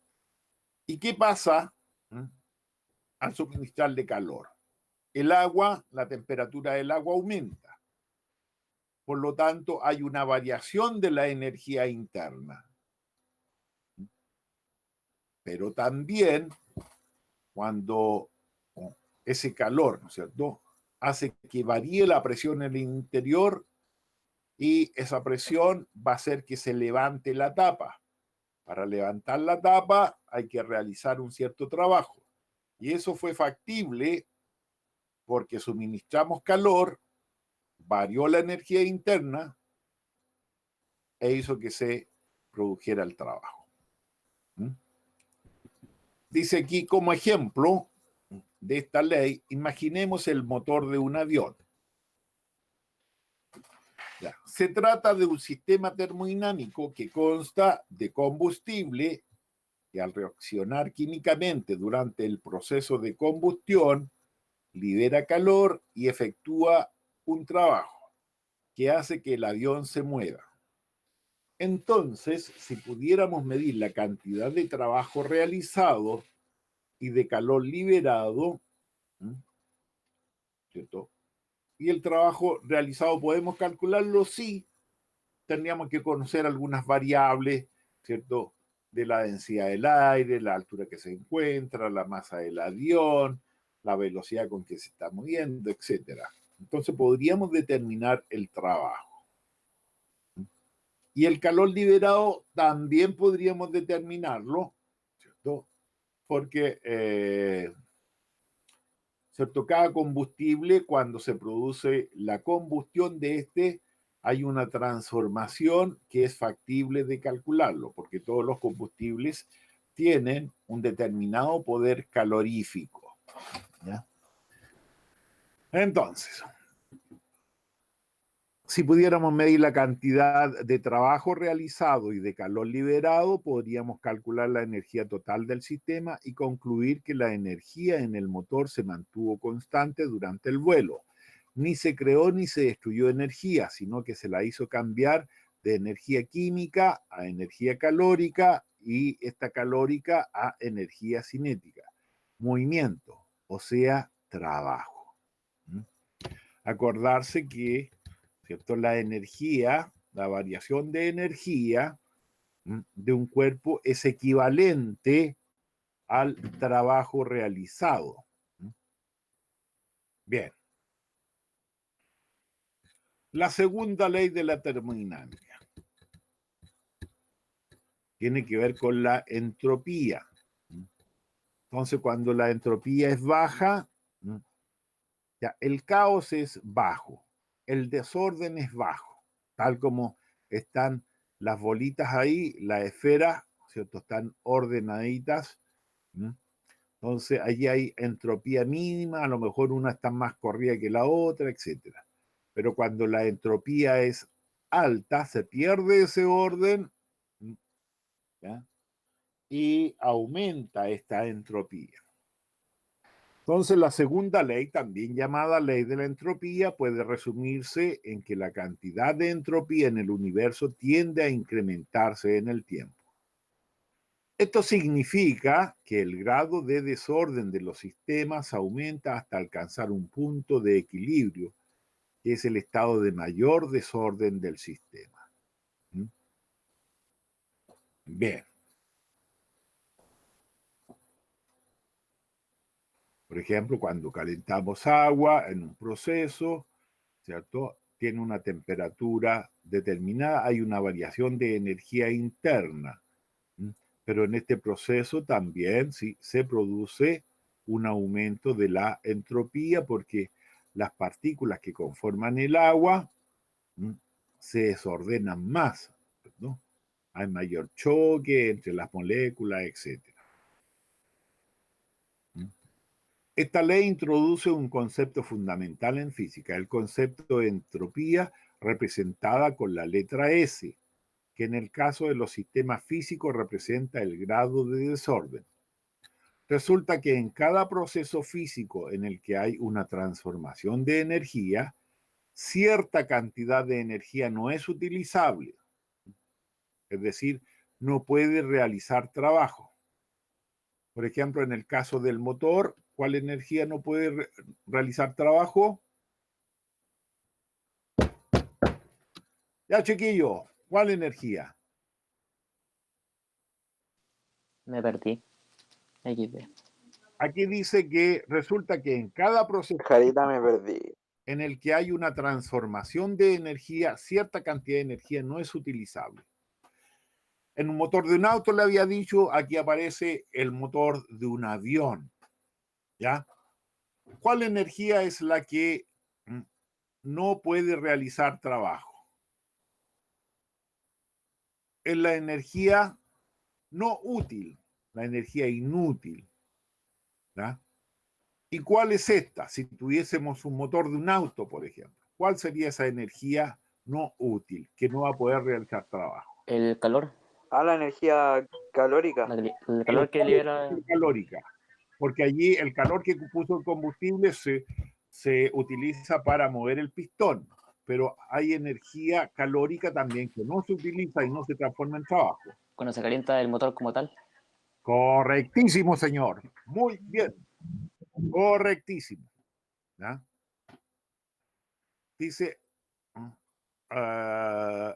¿Y qué pasa al suministrarle calor? El agua, la temperatura del agua aumenta. Por lo tanto, hay una variación de la energía interna. Pero también, cuando ese calor, ¿no es cierto?, hace que varíe la presión en el interior, y esa presión va a hacer que se levante la tapa. Para levantar la tapa hay que realizar un cierto trabajo. Y eso fue factible porque suministramos calor, varió la energía interna e hizo que se produjera el trabajo. Dice aquí como ejemplo de esta ley, imaginemos el motor de un avión. Ya. Se trata de un sistema termodinámico que consta de combustible que al reaccionar químicamente durante el proceso de combustión libera calor y efectúa un trabajo que hace que el avión se mueva. Entonces, si pudiéramos medir la cantidad de trabajo realizado y de calor liberado, ¿cierto?, y el trabajo realizado, ¿podemos calcularlo? Sí. Tendríamos que conocer algunas variables, ¿cierto?, de la densidad del aire, la altura que se encuentra, la masa del avión, la velocidad con que se está moviendo, etc. Entonces podríamos determinar el trabajo. Y el calor liberado también podríamos determinarlo, ¿cierto?, porque ¿cierto?, cada combustible, cuando se produce la combustión de este, hay una transformación que es factible de calcularlo, porque todos los combustibles tienen un determinado poder calorífico. ¿Ya? Entonces, si pudiéramos medir la cantidad de trabajo realizado y de calor liberado, podríamos calcular la energía total del sistema y concluir que la energía en el motor se mantuvo constante durante el vuelo. Ni se creó ni se destruyó energía, sino que se la hizo cambiar de energía química a energía calórica y esta calórica a energía cinética. Movimiento, o sea, trabajo. Acordarse que, ¿cierto?, la energía, la variación de energía de un cuerpo es equivalente al trabajo realizado. Bien. La segunda ley de la termodinámica tiene que ver con la entropía. Entonces, cuando la entropía es baja, ya, el caos es bajo, el desorden es bajo, tal como están las bolitas ahí, las esferas, ¿cierto?, están ordenaditas Entonces, allí hay entropía mínima, a lo mejor una está más corrida que la otra, etc. Pero cuando la entropía es alta, se pierde ese orden, ¿ya? Y aumenta esta entropía. Entonces, la segunda ley, también llamada ley de la entropía, puede resumirse en que la cantidad de entropía en el universo tiende a incrementarse en el tiempo. Esto significa que el grado de desorden de los sistemas aumenta hasta alcanzar un punto de equilibrio, que es el estado de mayor desorden del sistema. Bien. Por ejemplo, cuando calentamos agua en un proceso, ¿cierto? Tiene una temperatura determinada, hay una variación de energía interna. Pero en este proceso también sí, se produce un aumento de la entropía porque las partículas que conforman el agua se desordenan más, ¿no? Hay mayor choque entre las moléculas, etc. Esta ley introduce un concepto fundamental en física, el concepto de entropía representada con la letra S, que en el caso de los sistemas físicos representa el grado de desorden. Resulta que en cada proceso físico en el que hay una transformación de energía, cierta cantidad de energía no es utilizable. Es decir, no puede realizar trabajo. Por ejemplo, en el caso del motor, ¿cuál energía no puede realizar trabajo? Ya, chiquillo, ¿cuál energía? Me perdí. XD. Aquí dice que resulta que en cada proceso Jarita, me perdí. en el que hay una transformación de energía, cierta cantidad de energía no es utilizable. En un motor de un auto, le había dicho, aquí aparece el motor de un avión. ¿Ya? ¿Cuál energía es la que no puede realizar trabajo? Es la energía no útil, la energía inútil. ¿Ya? ¿Y cuál es esta? Si tuviésemos un motor de un auto, por ejemplo, ¿cuál sería esa energía no útil que no va a poder realizar trabajo? El calor. La energía calórica. El calor que libera. Calórica, porque allí el calor que puso el combustible se utiliza para mover el pistón, pero hay energía calórica también que no se utiliza y no se transforma en trabajo. Cuando se calienta el motor como tal. Correctísimo, señor. Muy bien. Correctísimo. ¿Ya? Dice,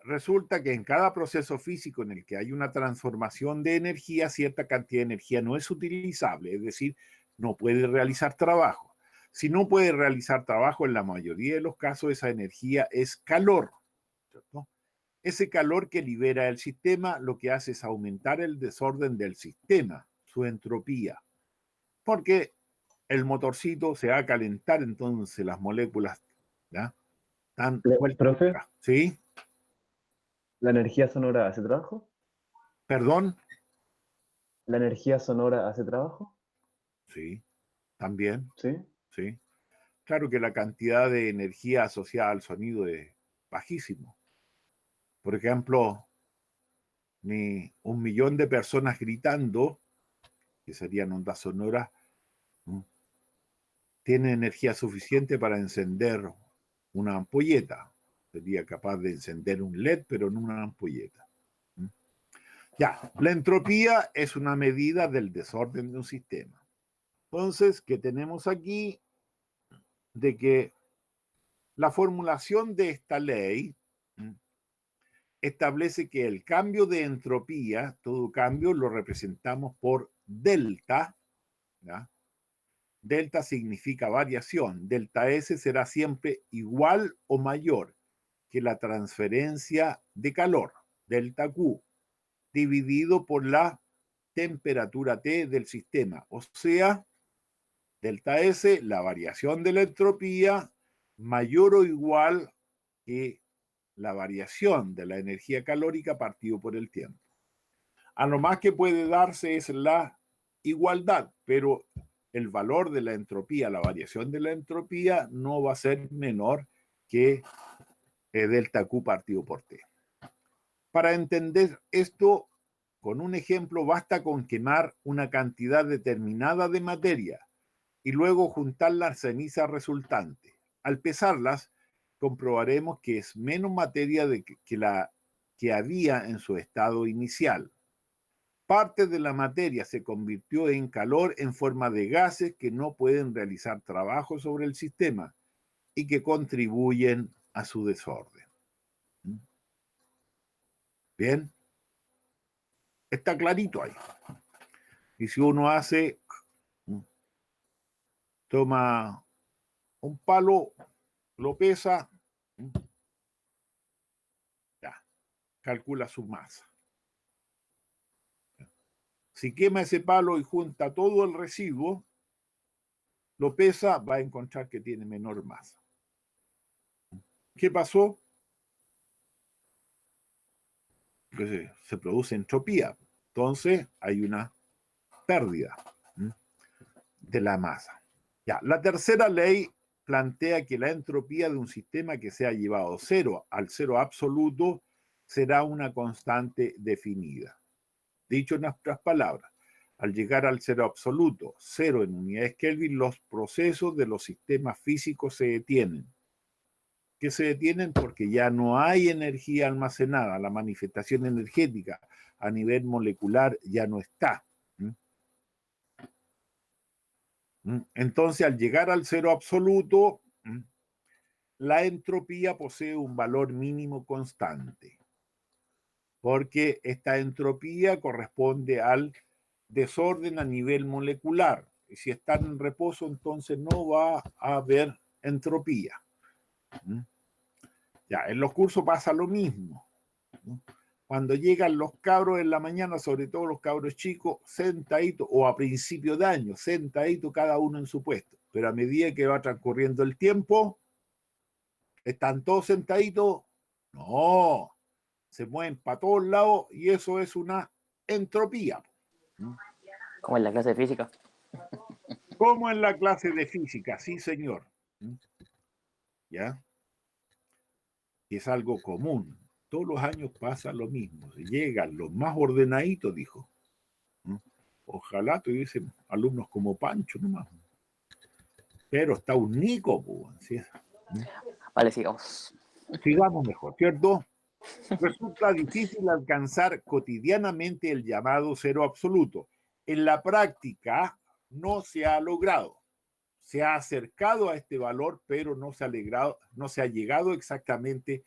resulta que en cada proceso físico en el que hay una transformación de energía, cierta cantidad de energía no es utilizable, es decir, no puede realizar trabajo. Si no puede realizar trabajo, en la mayoría de los casos esa energía es calor, ¿cierto? Ese calor que libera el sistema lo que hace es aumentar el desorden del sistema, su entropía, porque el motorcito se va a calentar, entonces las moléculas, ¿ya? Están vueltas. Profe, ¿Sí? ¿la energía sonora hace trabajo? ¿Perdón? ¿La energía sonora hace trabajo? Sí, también, ¿Sí? sí. Claro que la cantidad de energía asociada al sonido es bajísimo. Por ejemplo, ni 1 millón de personas gritando, que serían ondas sonoras, tienen energía suficiente para encender una ampolleta. Sería capaz de encender un LED, pero no una ampolleta. Ya, la entropía es una medida del desorden de un sistema. Entonces, ¿qué tenemos aquí? De que la formulación de esta ley establece que el cambio de entropía, todo cambio lo representamos por delta, ¿ya? Delta significa variación. Delta S será siempre igual o mayor que la transferencia de calor, delta Q, dividido por la temperatura T del sistema. O sea, delta S, la variación de la entropía, mayor o igual que la variación de la energía calórica partido por el tiempo. A lo más que puede darse es la igualdad, pero el valor de la entropía, la variación de la entropía, no va a ser menor que delta Q partido por T. Para entender esto, con un ejemplo, basta con quemar una cantidad determinada de materia y luego juntar las cenizas resultantes. Al pesarlas, comprobaremos que es menos materia que la que había en su estado inicial. Parte de la materia se convirtió en calor en forma de gases que no pueden realizar trabajo sobre el sistema y que contribuyen a su desorden. Bien, está clarito ahí. Y si uno toma un palo, lo pesa, ya, calcula su masa. Si quema ese palo y junta todo el residuo, lo pesa, va a encontrar que tiene menor masa. ¿Qué pasó? Que se produce entropía. Entonces hay una pérdida de la masa. Ya, la tercera ley plantea que la entropía de un sistema que sea llevado al cero absoluto será una constante definida. Dicho en otras palabras, al llegar al cero absoluto, cero en unidades Kelvin, los procesos de los sistemas físicos se detienen. ¿Qué se detienen? Porque ya no hay energía almacenada, la manifestación energética a nivel molecular ya no está. Entonces, al llegar al cero absoluto, la entropía posee un valor mínimo constante, porque esta entropía corresponde al desorden a nivel molecular. Y si están en reposo, entonces no va a haber entropía. Ya, en los cursos pasa lo mismo. Cuando llegan los cabros en la mañana, sobre todo los cabros chicos, sentaditos, o a principio de año, sentaditos cada uno en su puesto. Pero a medida que va transcurriendo el tiempo, ¿están todos sentaditos? No, se mueven para todos lados y eso es una entropía. Como en la clase de física. Como en la clase de física, sí, señor. ¿Ya? Y es algo común. Todos los años pasa lo mismo. Llegan los más ordenaditos, dijo. Ojalá tuviesen alumnos como Pancho nomás. Pero está un Nico, ¿sí? Vale, sigamos. Sigamos mejor, ¿cierto? Resulta difícil alcanzar cotidianamente el llamado cero absoluto. En la práctica no se ha logrado. Se ha acercado a este valor, pero no se ha llegado exactamente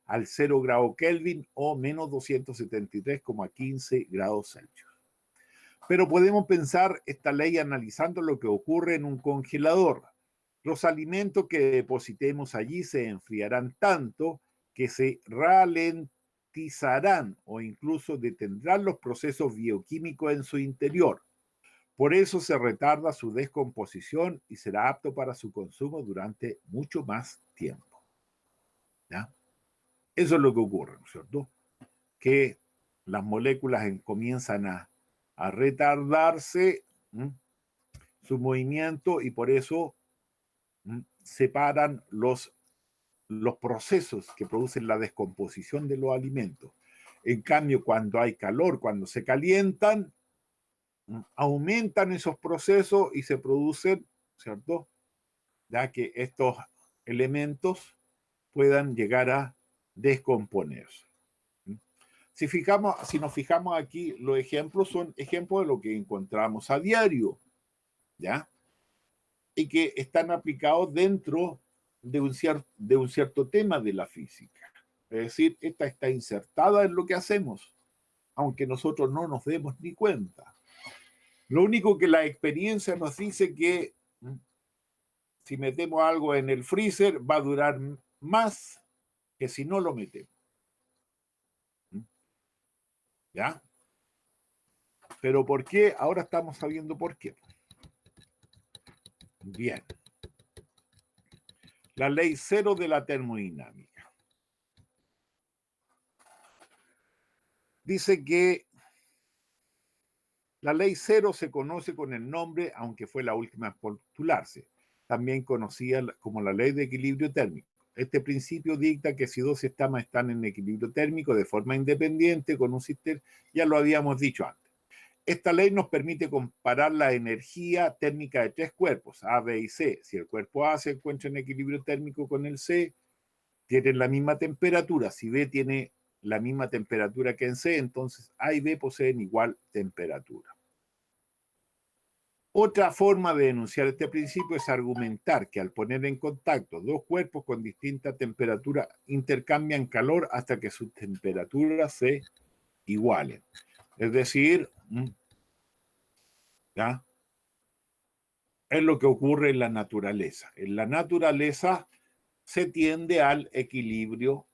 al 0 grado Kelvin o menos 273,15 grados Celsius. Pero podemos pensar esta ley analizando lo que ocurre en un congelador. Los alimentos que depositemos allí se enfriarán tanto que se ralentizarán o incluso detendrán los procesos bioquímicos en su interior. Por eso se retarda su descomposición y será apto para su consumo durante mucho más tiempo. ¿Ya? Eso es lo que ocurre, ¿no es cierto? Que las moléculas comienzan a retardarse su movimiento y por eso separan los procesos que producen la descomposición de los alimentos. En cambio, cuando hay calor, cuando se calientan, aumentan esos procesos y se producen, ¿cierto? Ya que estos elementos puedan llegar a descomponerse. Si nos fijamos aquí, los ejemplos son ejemplos de lo que encontramos a diario, ¿ya? Y que están aplicados dentro de un cierto tema de la física. Es decir, esta está insertada en lo que hacemos, aunque nosotros no nos demos ni cuenta. Lo único que la experiencia nos dice que si metemos algo en el freezer va a durar más que si no lo metemos. ¿Ya? ¿Pero por qué? Ahora estamos sabiendo por qué. Bien. La ley cero de la termodinámica. Dice que La ley cero se conoce con el nombre, aunque fue la última en postularse, también conocida como la ley de equilibrio térmico. Este principio dicta que si dos sistemas están en equilibrio térmico de forma independiente con un sistema, ya lo habíamos dicho antes. Esta ley nos permite comparar la energía térmica de tres cuerpos, A, B y C. Si el cuerpo A se encuentra en equilibrio térmico con el C, tienen la misma temperatura. Si B tiene la misma temperatura que en C, entonces A y B poseen igual temperatura. Otra forma de enunciar este principio es argumentar que al poner en contacto dos cuerpos con distinta temperatura intercambian calor hasta que sus temperaturas se igualen. Es decir, ¿ya? Es lo que ocurre en la naturaleza. En la naturaleza se tiende al equilibrio,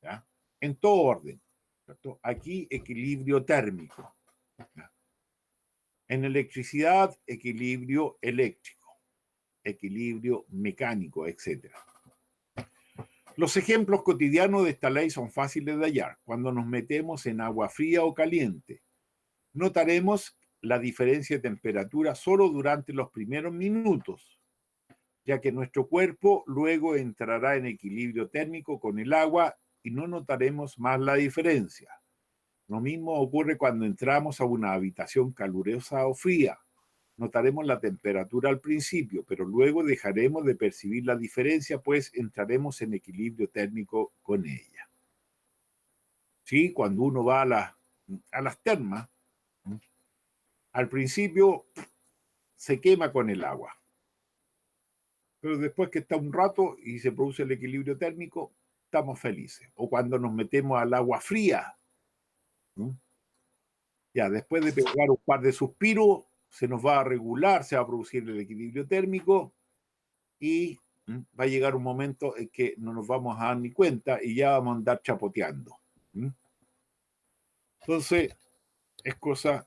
¿ya? En todo orden, ¿cierto? Aquí equilibrio térmico, ¿ya? En electricidad, equilibrio eléctrico, equilibrio mecánico, etc. Los ejemplos cotidianos de esta ley son fáciles de hallar. Cuando nos metemos en agua fría o caliente, notaremos la diferencia de temperatura solo durante los primeros minutos, ya que nuestro cuerpo luego entrará en equilibrio térmico con el agua y no notaremos más la diferencia. Lo mismo ocurre cuando entramos a una habitación calurosa o fría. Notaremos la temperatura al principio, pero luego dejaremos de percibir la diferencia, pues entraremos en equilibrio térmico con ella. ¿Sí? Cuando uno va a las termas, al principio se quema con el agua, pero después que está un rato y se produce el equilibrio térmico, estamos felices. O cuando nos metemos al agua fría, ¿no? Ya después de pegar un par de suspiros, se nos va a regular, se va a producir el equilibrio térmico y va a llegar un momento en que no nos vamos a dar ni cuenta y ya vamos a andar chapoteando. Entonces, es cosa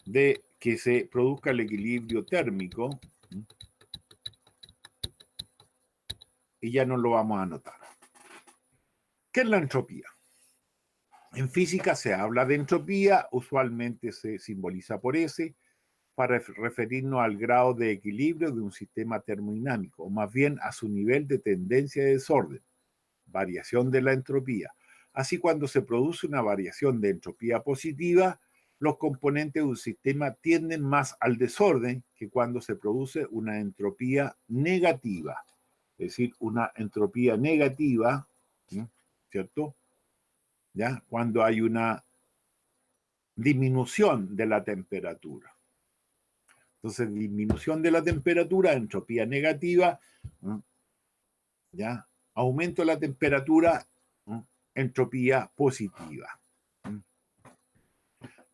de que se produzca el equilibrio térmico y ya no lo vamos a notar. ¿Qué es la entropía? En física se habla de entropía, usualmente se simboliza por S, para referirnos al grado de equilibrio de un sistema termodinámico, o más bien a su nivel de tendencia de desorden, variación de la entropía. Así, cuando se produce una variación de entropía positiva, los componentes de un sistema tienden más al desorden que cuando se produce una entropía negativa. Es decir, una entropía negativa, ¿cierto? ¿Ya? Cuando hay una disminución de la temperatura. Entonces, disminución de la temperatura, entropía negativa, ¿ya? Aumento de la temperatura, entropía positiva.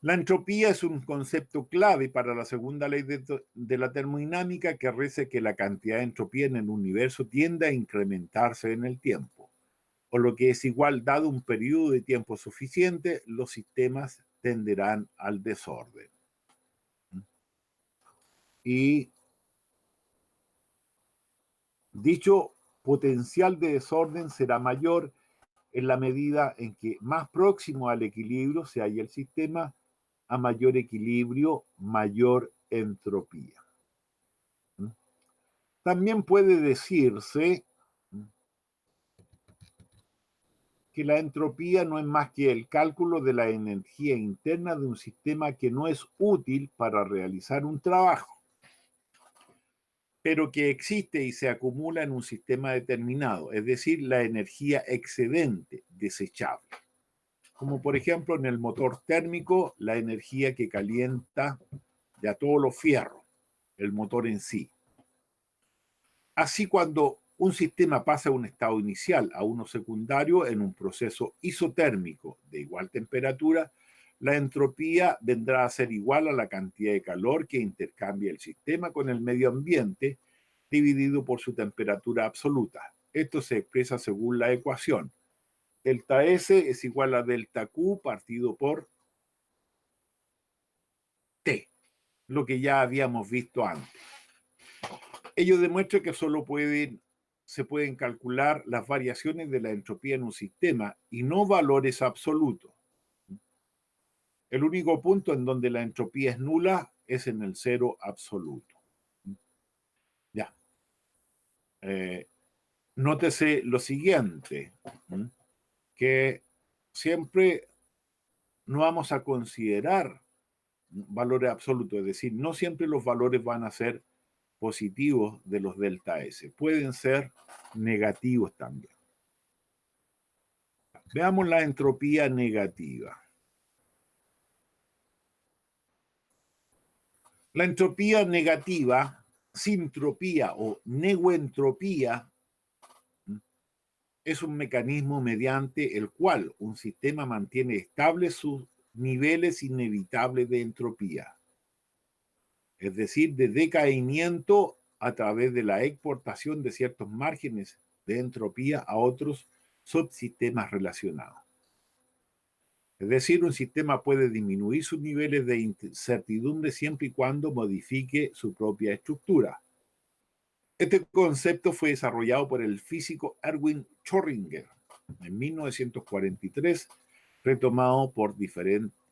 La entropía es un concepto clave para la segunda ley de la termodinámica, que reza que la cantidad de entropía en el universo tiende a incrementarse en el tiempo, o lo que es igual, dado un periodo de tiempo suficiente, los sistemas tenderán al desorden. Y dicho potencial de desorden será mayor en la medida en que más próximo al equilibrio se halla el sistema. A mayor equilibrio, mayor entropía. También puede decirse que la entropía no es más que el cálculo de la energía interna de un sistema que no es útil para realizar un trabajo, pero que existe y se acumula en un sistema determinado, es decir, la energía excedente, desechable. Como por ejemplo en el motor térmico, la energía que calienta ya todos los fierros, el motor en sí. Así, cuando un sistema pasa de un estado inicial a uno secundario en un proceso isotérmico de igual temperatura, la entropía vendrá a ser igual a la cantidad de calor que intercambia el sistema con el medio ambiente, dividido por su temperatura absoluta. Esto se expresa según la ecuación. Delta S es igual a delta Q partido por T, lo que ya habíamos visto antes. Ello demuestra que solo se pueden calcular las variaciones de la entropía en un sistema y no valores absolutos. El único punto en donde la entropía es nula es en el cero absoluto. Ya. Nótese lo siguiente, que siempre no vamos a considerar valores absolutos, es decir, no siempre los valores van a ser positivos de los delta S, pueden ser negativos también. Veamos la entropía negativa. La entropía negativa, sintropía o neuentropía, es un mecanismo mediante el cual un sistema mantiene estables sus niveles inevitables de entropía, es decir, de decaimiento a través de la exportación de ciertos márgenes de entropía a otros subsistemas relacionados. Es decir, un sistema puede disminuir sus niveles de incertidumbre siempre y cuando modifique su propia estructura. Este concepto fue desarrollado por el físico Erwin Schrödinger en 1943, retomado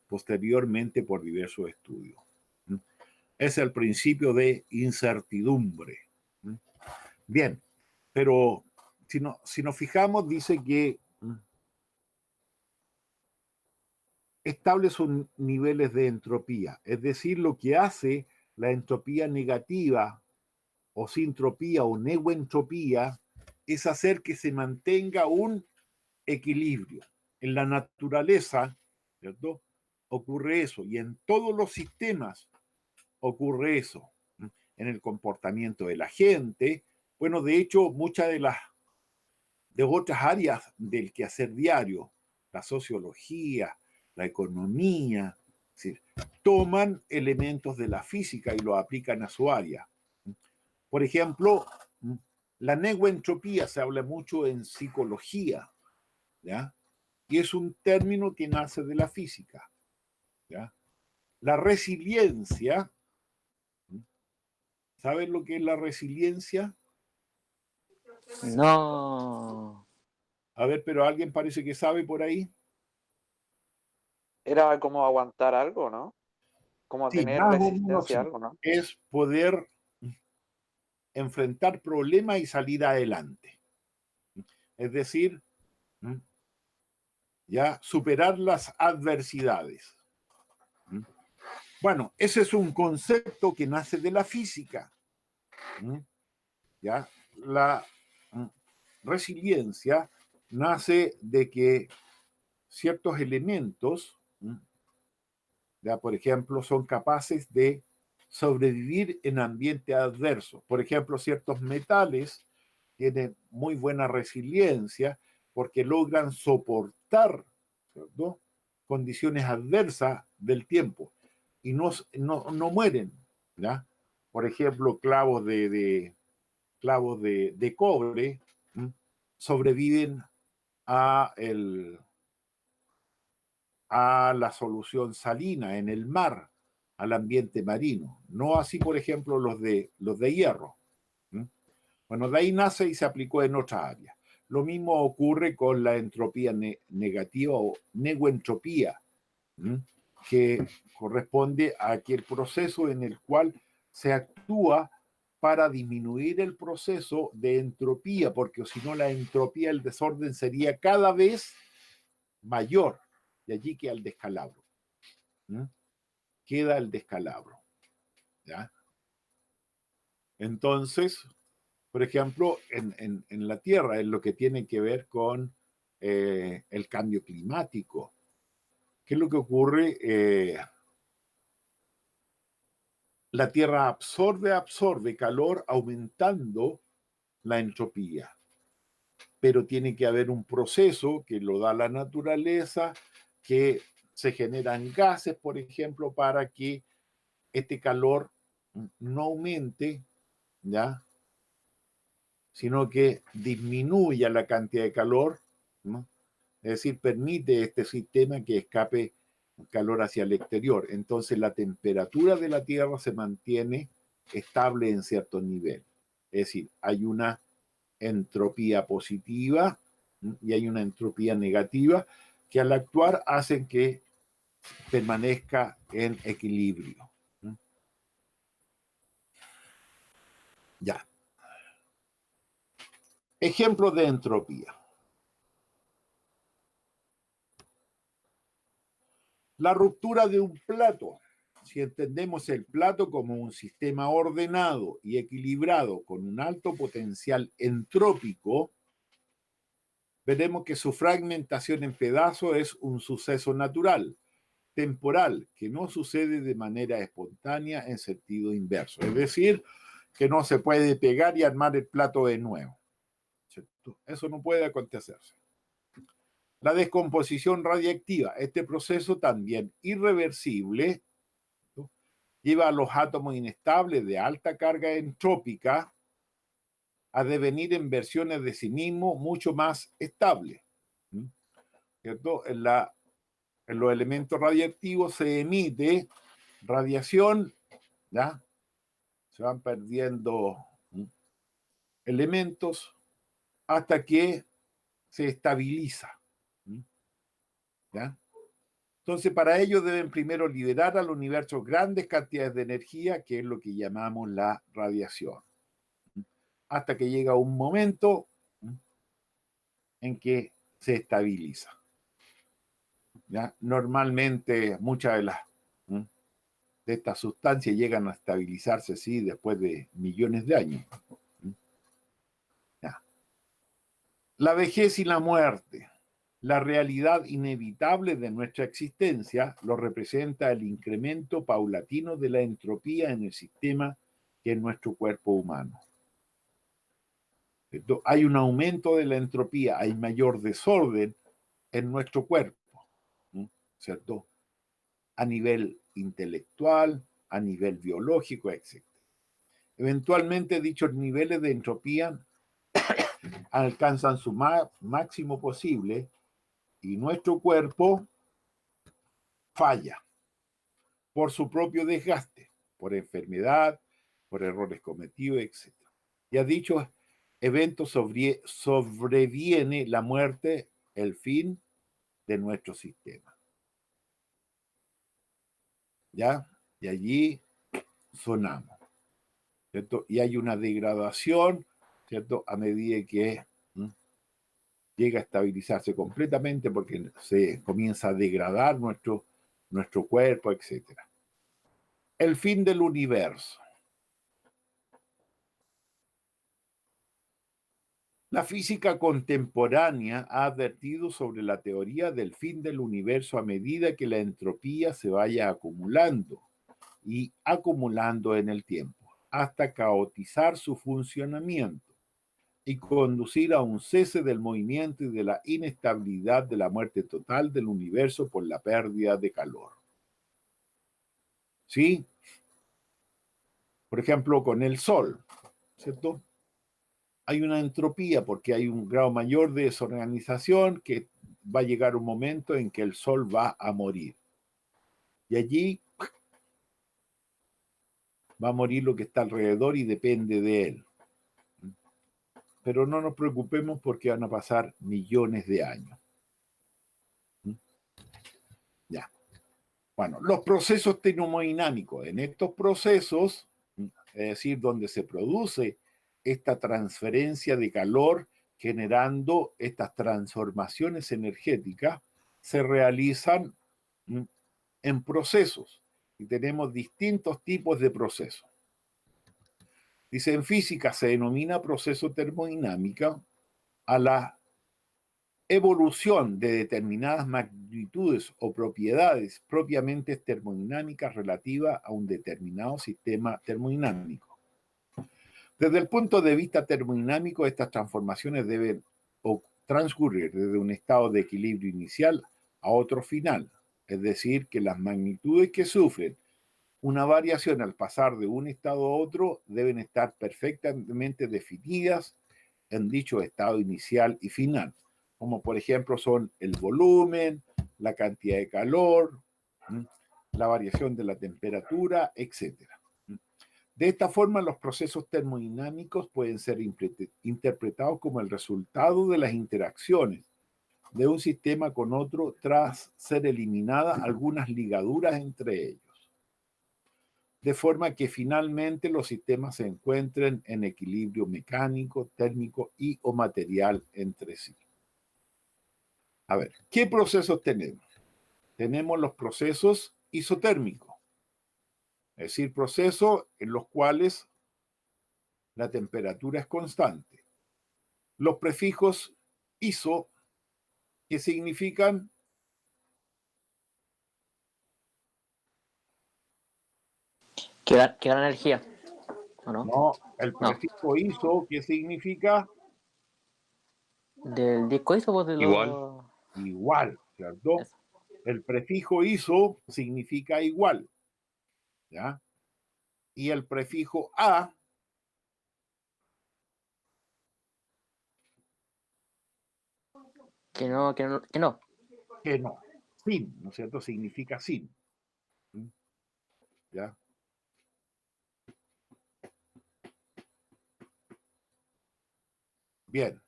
posteriormente por diversos estudios. Es el principio de incertidumbre. Bien, pero si nos fijamos, dice que estables son niveles de entropía, es decir, lo que hace la entropía negativa o sintropía o neuentropía es hacer que se mantenga un equilibrio. En la naturaleza, ¿cierto?, ocurre eso, y en todos los sistemas ocurre eso. En el comportamiento de la gente, bueno, de hecho, muchas de otras áreas del quehacer diario, la sociología, la economía, es decir, toman elementos de la física y lo aplican a su área. Por ejemplo, la neuentropía se habla mucho en psicología, ¿ya? Y es un término que nace de la física, ¿ya? La resiliencia, ¿saben lo que es la resiliencia? No. A ver, pero alguien parece que sabe por ahí. Era como aguantar algo, ¿no? Como Sí, tener más o menos resistencia a sí. algo, ¿no? Es poder enfrentar problemas y salir adelante. Es decir, ya superar las adversidades. Bueno, ese es un concepto que nace de la física. ¿Ya? La resiliencia nace de que ciertos elementos, ya, por ejemplo, son capaces de sobrevivir en ambiente adverso. Por ejemplo, ciertos metales tienen muy buena resiliencia porque logran soportar, ¿cierto?, condiciones adversas del tiempo y no mueren, ¿ya? Por ejemplo, clavos de cobre sobreviven a la solución salina en el mar, al ambiente marino. No así, por ejemplo, los de hierro. Bueno, de ahí nace y se aplicó en otras áreas. Lo mismo ocurre con la entropía negativa o neuentropía, que corresponde a aquel proceso en el cual se actúa para disminuir el proceso de entropía, porque si no la entropía, el desorden sería cada vez mayor. Y allí queda el descalabro. Queda el descalabro. ¿Ya? Entonces, por ejemplo, en la Tierra, en lo que tiene que ver con el cambio climático. ¿Qué es lo que ocurre? La Tierra absorbe calor aumentando la entropía. Pero tiene que haber un proceso que lo da la naturaleza, que se generan gases, por ejemplo, para que este calor no aumente, ¿ya?, sino que disminuya la cantidad de calor, ¿no? Es decir, permite este sistema que escape calor hacia el exterior. Entonces la temperatura de la Tierra se mantiene estable en cierto nivel. Es decir, hay una entropía positiva y hay una entropía negativa que al actuar hacen que permanezca en equilibrio. Ya. Ejemplo de entropía. La ruptura de un plato. Si entendemos el plato como un sistema ordenado y equilibrado con un alto potencial entrópico, veremos que su fragmentación en pedazos es un suceso natural, temporal, que no sucede de manera espontánea en sentido inverso. Es decir, que no se puede pegar y armar el plato de nuevo, ¿cierto? Eso no puede acontecerse. La descomposición radiactiva, este proceso también irreversible, ¿no?, lleva a los átomos inestables de alta carga entrópica a devenir en versiones de sí mismos mucho más estables, ¿cierto? En los elementos radiactivos se emite radiación, ¿ya? Se van perdiendo elementos hasta que se estabiliza, ¿ya? Entonces, para ello deben primero liberar al universo grandes cantidades de energía, que es lo que llamamos la radiación, hasta que llega un momento en que se estabiliza, ¿ya? Normalmente muchas de estas sustancias llegan a estabilizarse, sí, después de millones de años. ¿Ya? La vejez y la muerte. La realidad inevitable de nuestra existencia lo representa el incremento paulatino de la entropía en el sistema que es nuestro cuerpo humano. Entonces, hay un aumento de la entropía, hay mayor desorden en nuestro cuerpo, ¿cierto? A nivel intelectual, a nivel biológico, etc. Eventualmente dichos niveles de entropía alcanzan su máximo posible y nuestro cuerpo falla por su propio desgaste, por enfermedad, por errores cometidos, etc. Y a dichos eventos sobreviene la muerte, el fin de nuestro sistema. ¿Ya? Y allí sonamos, ¿cierto? Y hay una degradación, ¿cierto?, a medida que llega a estabilizarse completamente porque se comienza a degradar nuestro cuerpo, etc. El fin del universo. La física contemporánea ha advertido sobre la teoría del fin del universo a medida que la entropía se vaya acumulando y acumulando en el tiempo, hasta caotizar su funcionamiento y conducir a un cese del movimiento y de la inestabilidad de la muerte total del universo por la pérdida de calor. ¿Sí? Por ejemplo, con el Sol, ¿cierto? Hay una entropía porque hay un grado mayor de desorganización que va a llegar un momento en que el Sol va a morir. Y allí va a morir lo que está alrededor y depende de él. Pero no nos preocupemos porque van a pasar millones de años. Ya. Bueno, los procesos termodinámicos. En estos procesos, es decir, donde se produce esta transferencia de calor generando estas transformaciones energéticas, se realizan en procesos. Y tenemos distintos tipos de procesos. Dice, en física se denomina proceso termodinámico a la evolución de determinadas magnitudes o propiedades propiamente termodinámicas relativas a un determinado sistema termodinámico. Desde el punto de vista termodinámico, estas transformaciones deben transcurrir desde un estado de equilibrio inicial a otro final, es decir, que las magnitudes que sufren una variación al pasar de un estado a otro deben estar perfectamente definidas en dicho estado inicial y final, como por ejemplo son el volumen, la cantidad de calor, la variación de la temperatura, etc. De esta forma, los procesos termodinámicos pueden ser interpretados como el resultado de las interacciones de un sistema con otro tras ser eliminadas algunas ligaduras entre ellos, de forma que finalmente los sistemas se encuentren en equilibrio mecánico, térmico y o material entre sí. A ver, ¿qué procesos tenemos? Tenemos los procesos isotérmicos, es decir, procesos en los cuales la temperatura es constante. Los prefijos iso, que significan Que da energía, ¿o no? no, el prefijo iso, que significa Del disco ISO, pues de Igual. igual, ¿cierto? Eso. El prefijo iso significa igual, ¿ya? Y el prefijo a Que no. que no, sin, ¿no es cierto? Significa sin. ¿Mm? ¿Ya? Bien.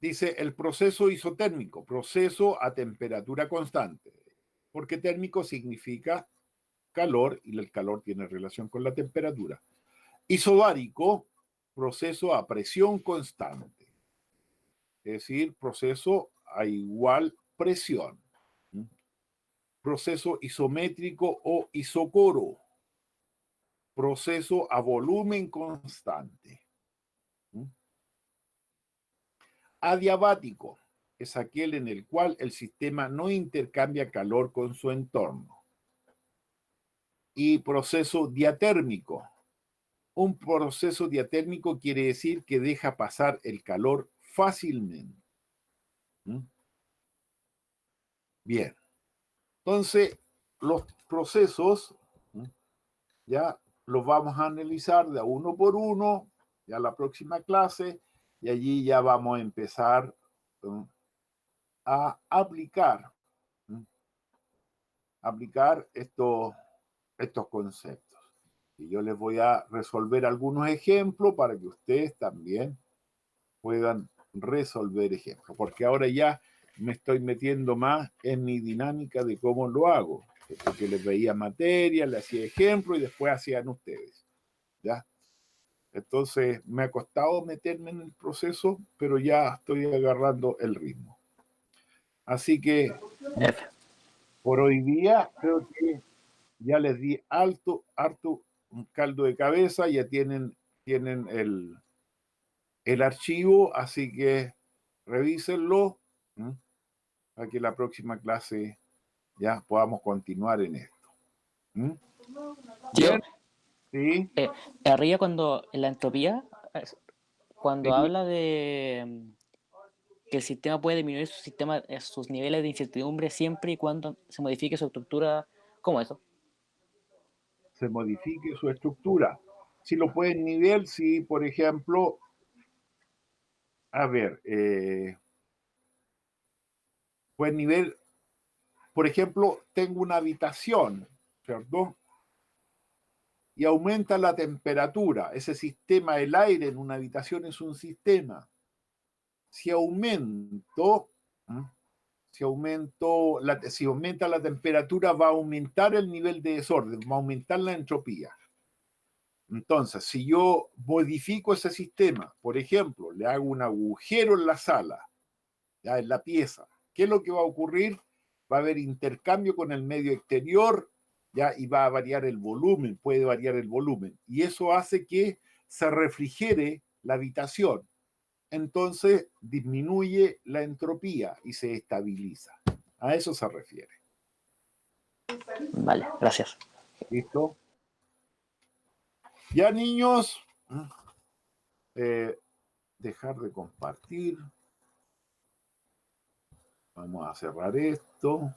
Dice el proceso isotérmico, proceso a temperatura constante, porque térmico significa calor y el calor tiene relación con la temperatura. Isobárico, proceso a presión constante, es decir, proceso a igual presión. Proceso isométrico o isocoro, proceso a volumen constante. Adiabático es aquel en el cual el sistema no intercambia calor con su entorno. Y proceso diatérmico. Un proceso diatérmico quiere decir que deja pasar el calor fácilmente. Bien. Entonces, los procesos ya los vamos a analizar de uno por uno, ya la próxima clase, y allí ya vamos a empezar a aplicar estos conceptos. Y yo les voy a resolver algunos ejemplos para que ustedes también puedan resolver ejemplos, porque ahora ya me estoy metiendo más en mi dinámica de cómo lo hago, porque les veía materia, les hacía ejemplos y después hacían ustedes, ¿ya? Entonces me ha costado meterme en el proceso, pero ya estoy agarrando el ritmo. Así que F. por hoy día creo que ya les di harto un caldo de cabeza, ya tienen el archivo, así que revísenlo para que la próxima clase ya podamos continuar en esto. Tío, ¿Sí? arriba cuando en la entropía, cuando Sí. habla de que el sistema puede disminuir sus niveles de incertidumbre siempre y cuando se modifique su estructura, ¿cómo eso? Se modifique su estructura. Si lo pueden nivel, si por ejemplo, a ver, pueden nivel, por ejemplo, tengo una habitación, ¿cierto? Y aumenta la temperatura. Ese sistema, el aire en una habitación es un sistema. Si aumento, si aumenta la temperatura, va a aumentar el nivel de desorden, va a aumentar la entropía. Entonces, si yo modifico ese sistema, por ejemplo, le hago un agujero en la sala, ya en la pieza, ¿qué es lo que va a ocurrir? Va a haber intercambio con el medio exterior, ya, y va a variar el volumen, puede variar el volumen, y eso hace que se refrigere la habitación. Entonces disminuye la entropía y se estabiliza. A eso se refiere. Vale, gracias. ¿Listo? Ya, niños, dejar de compartir. Vamos a cerrar esto.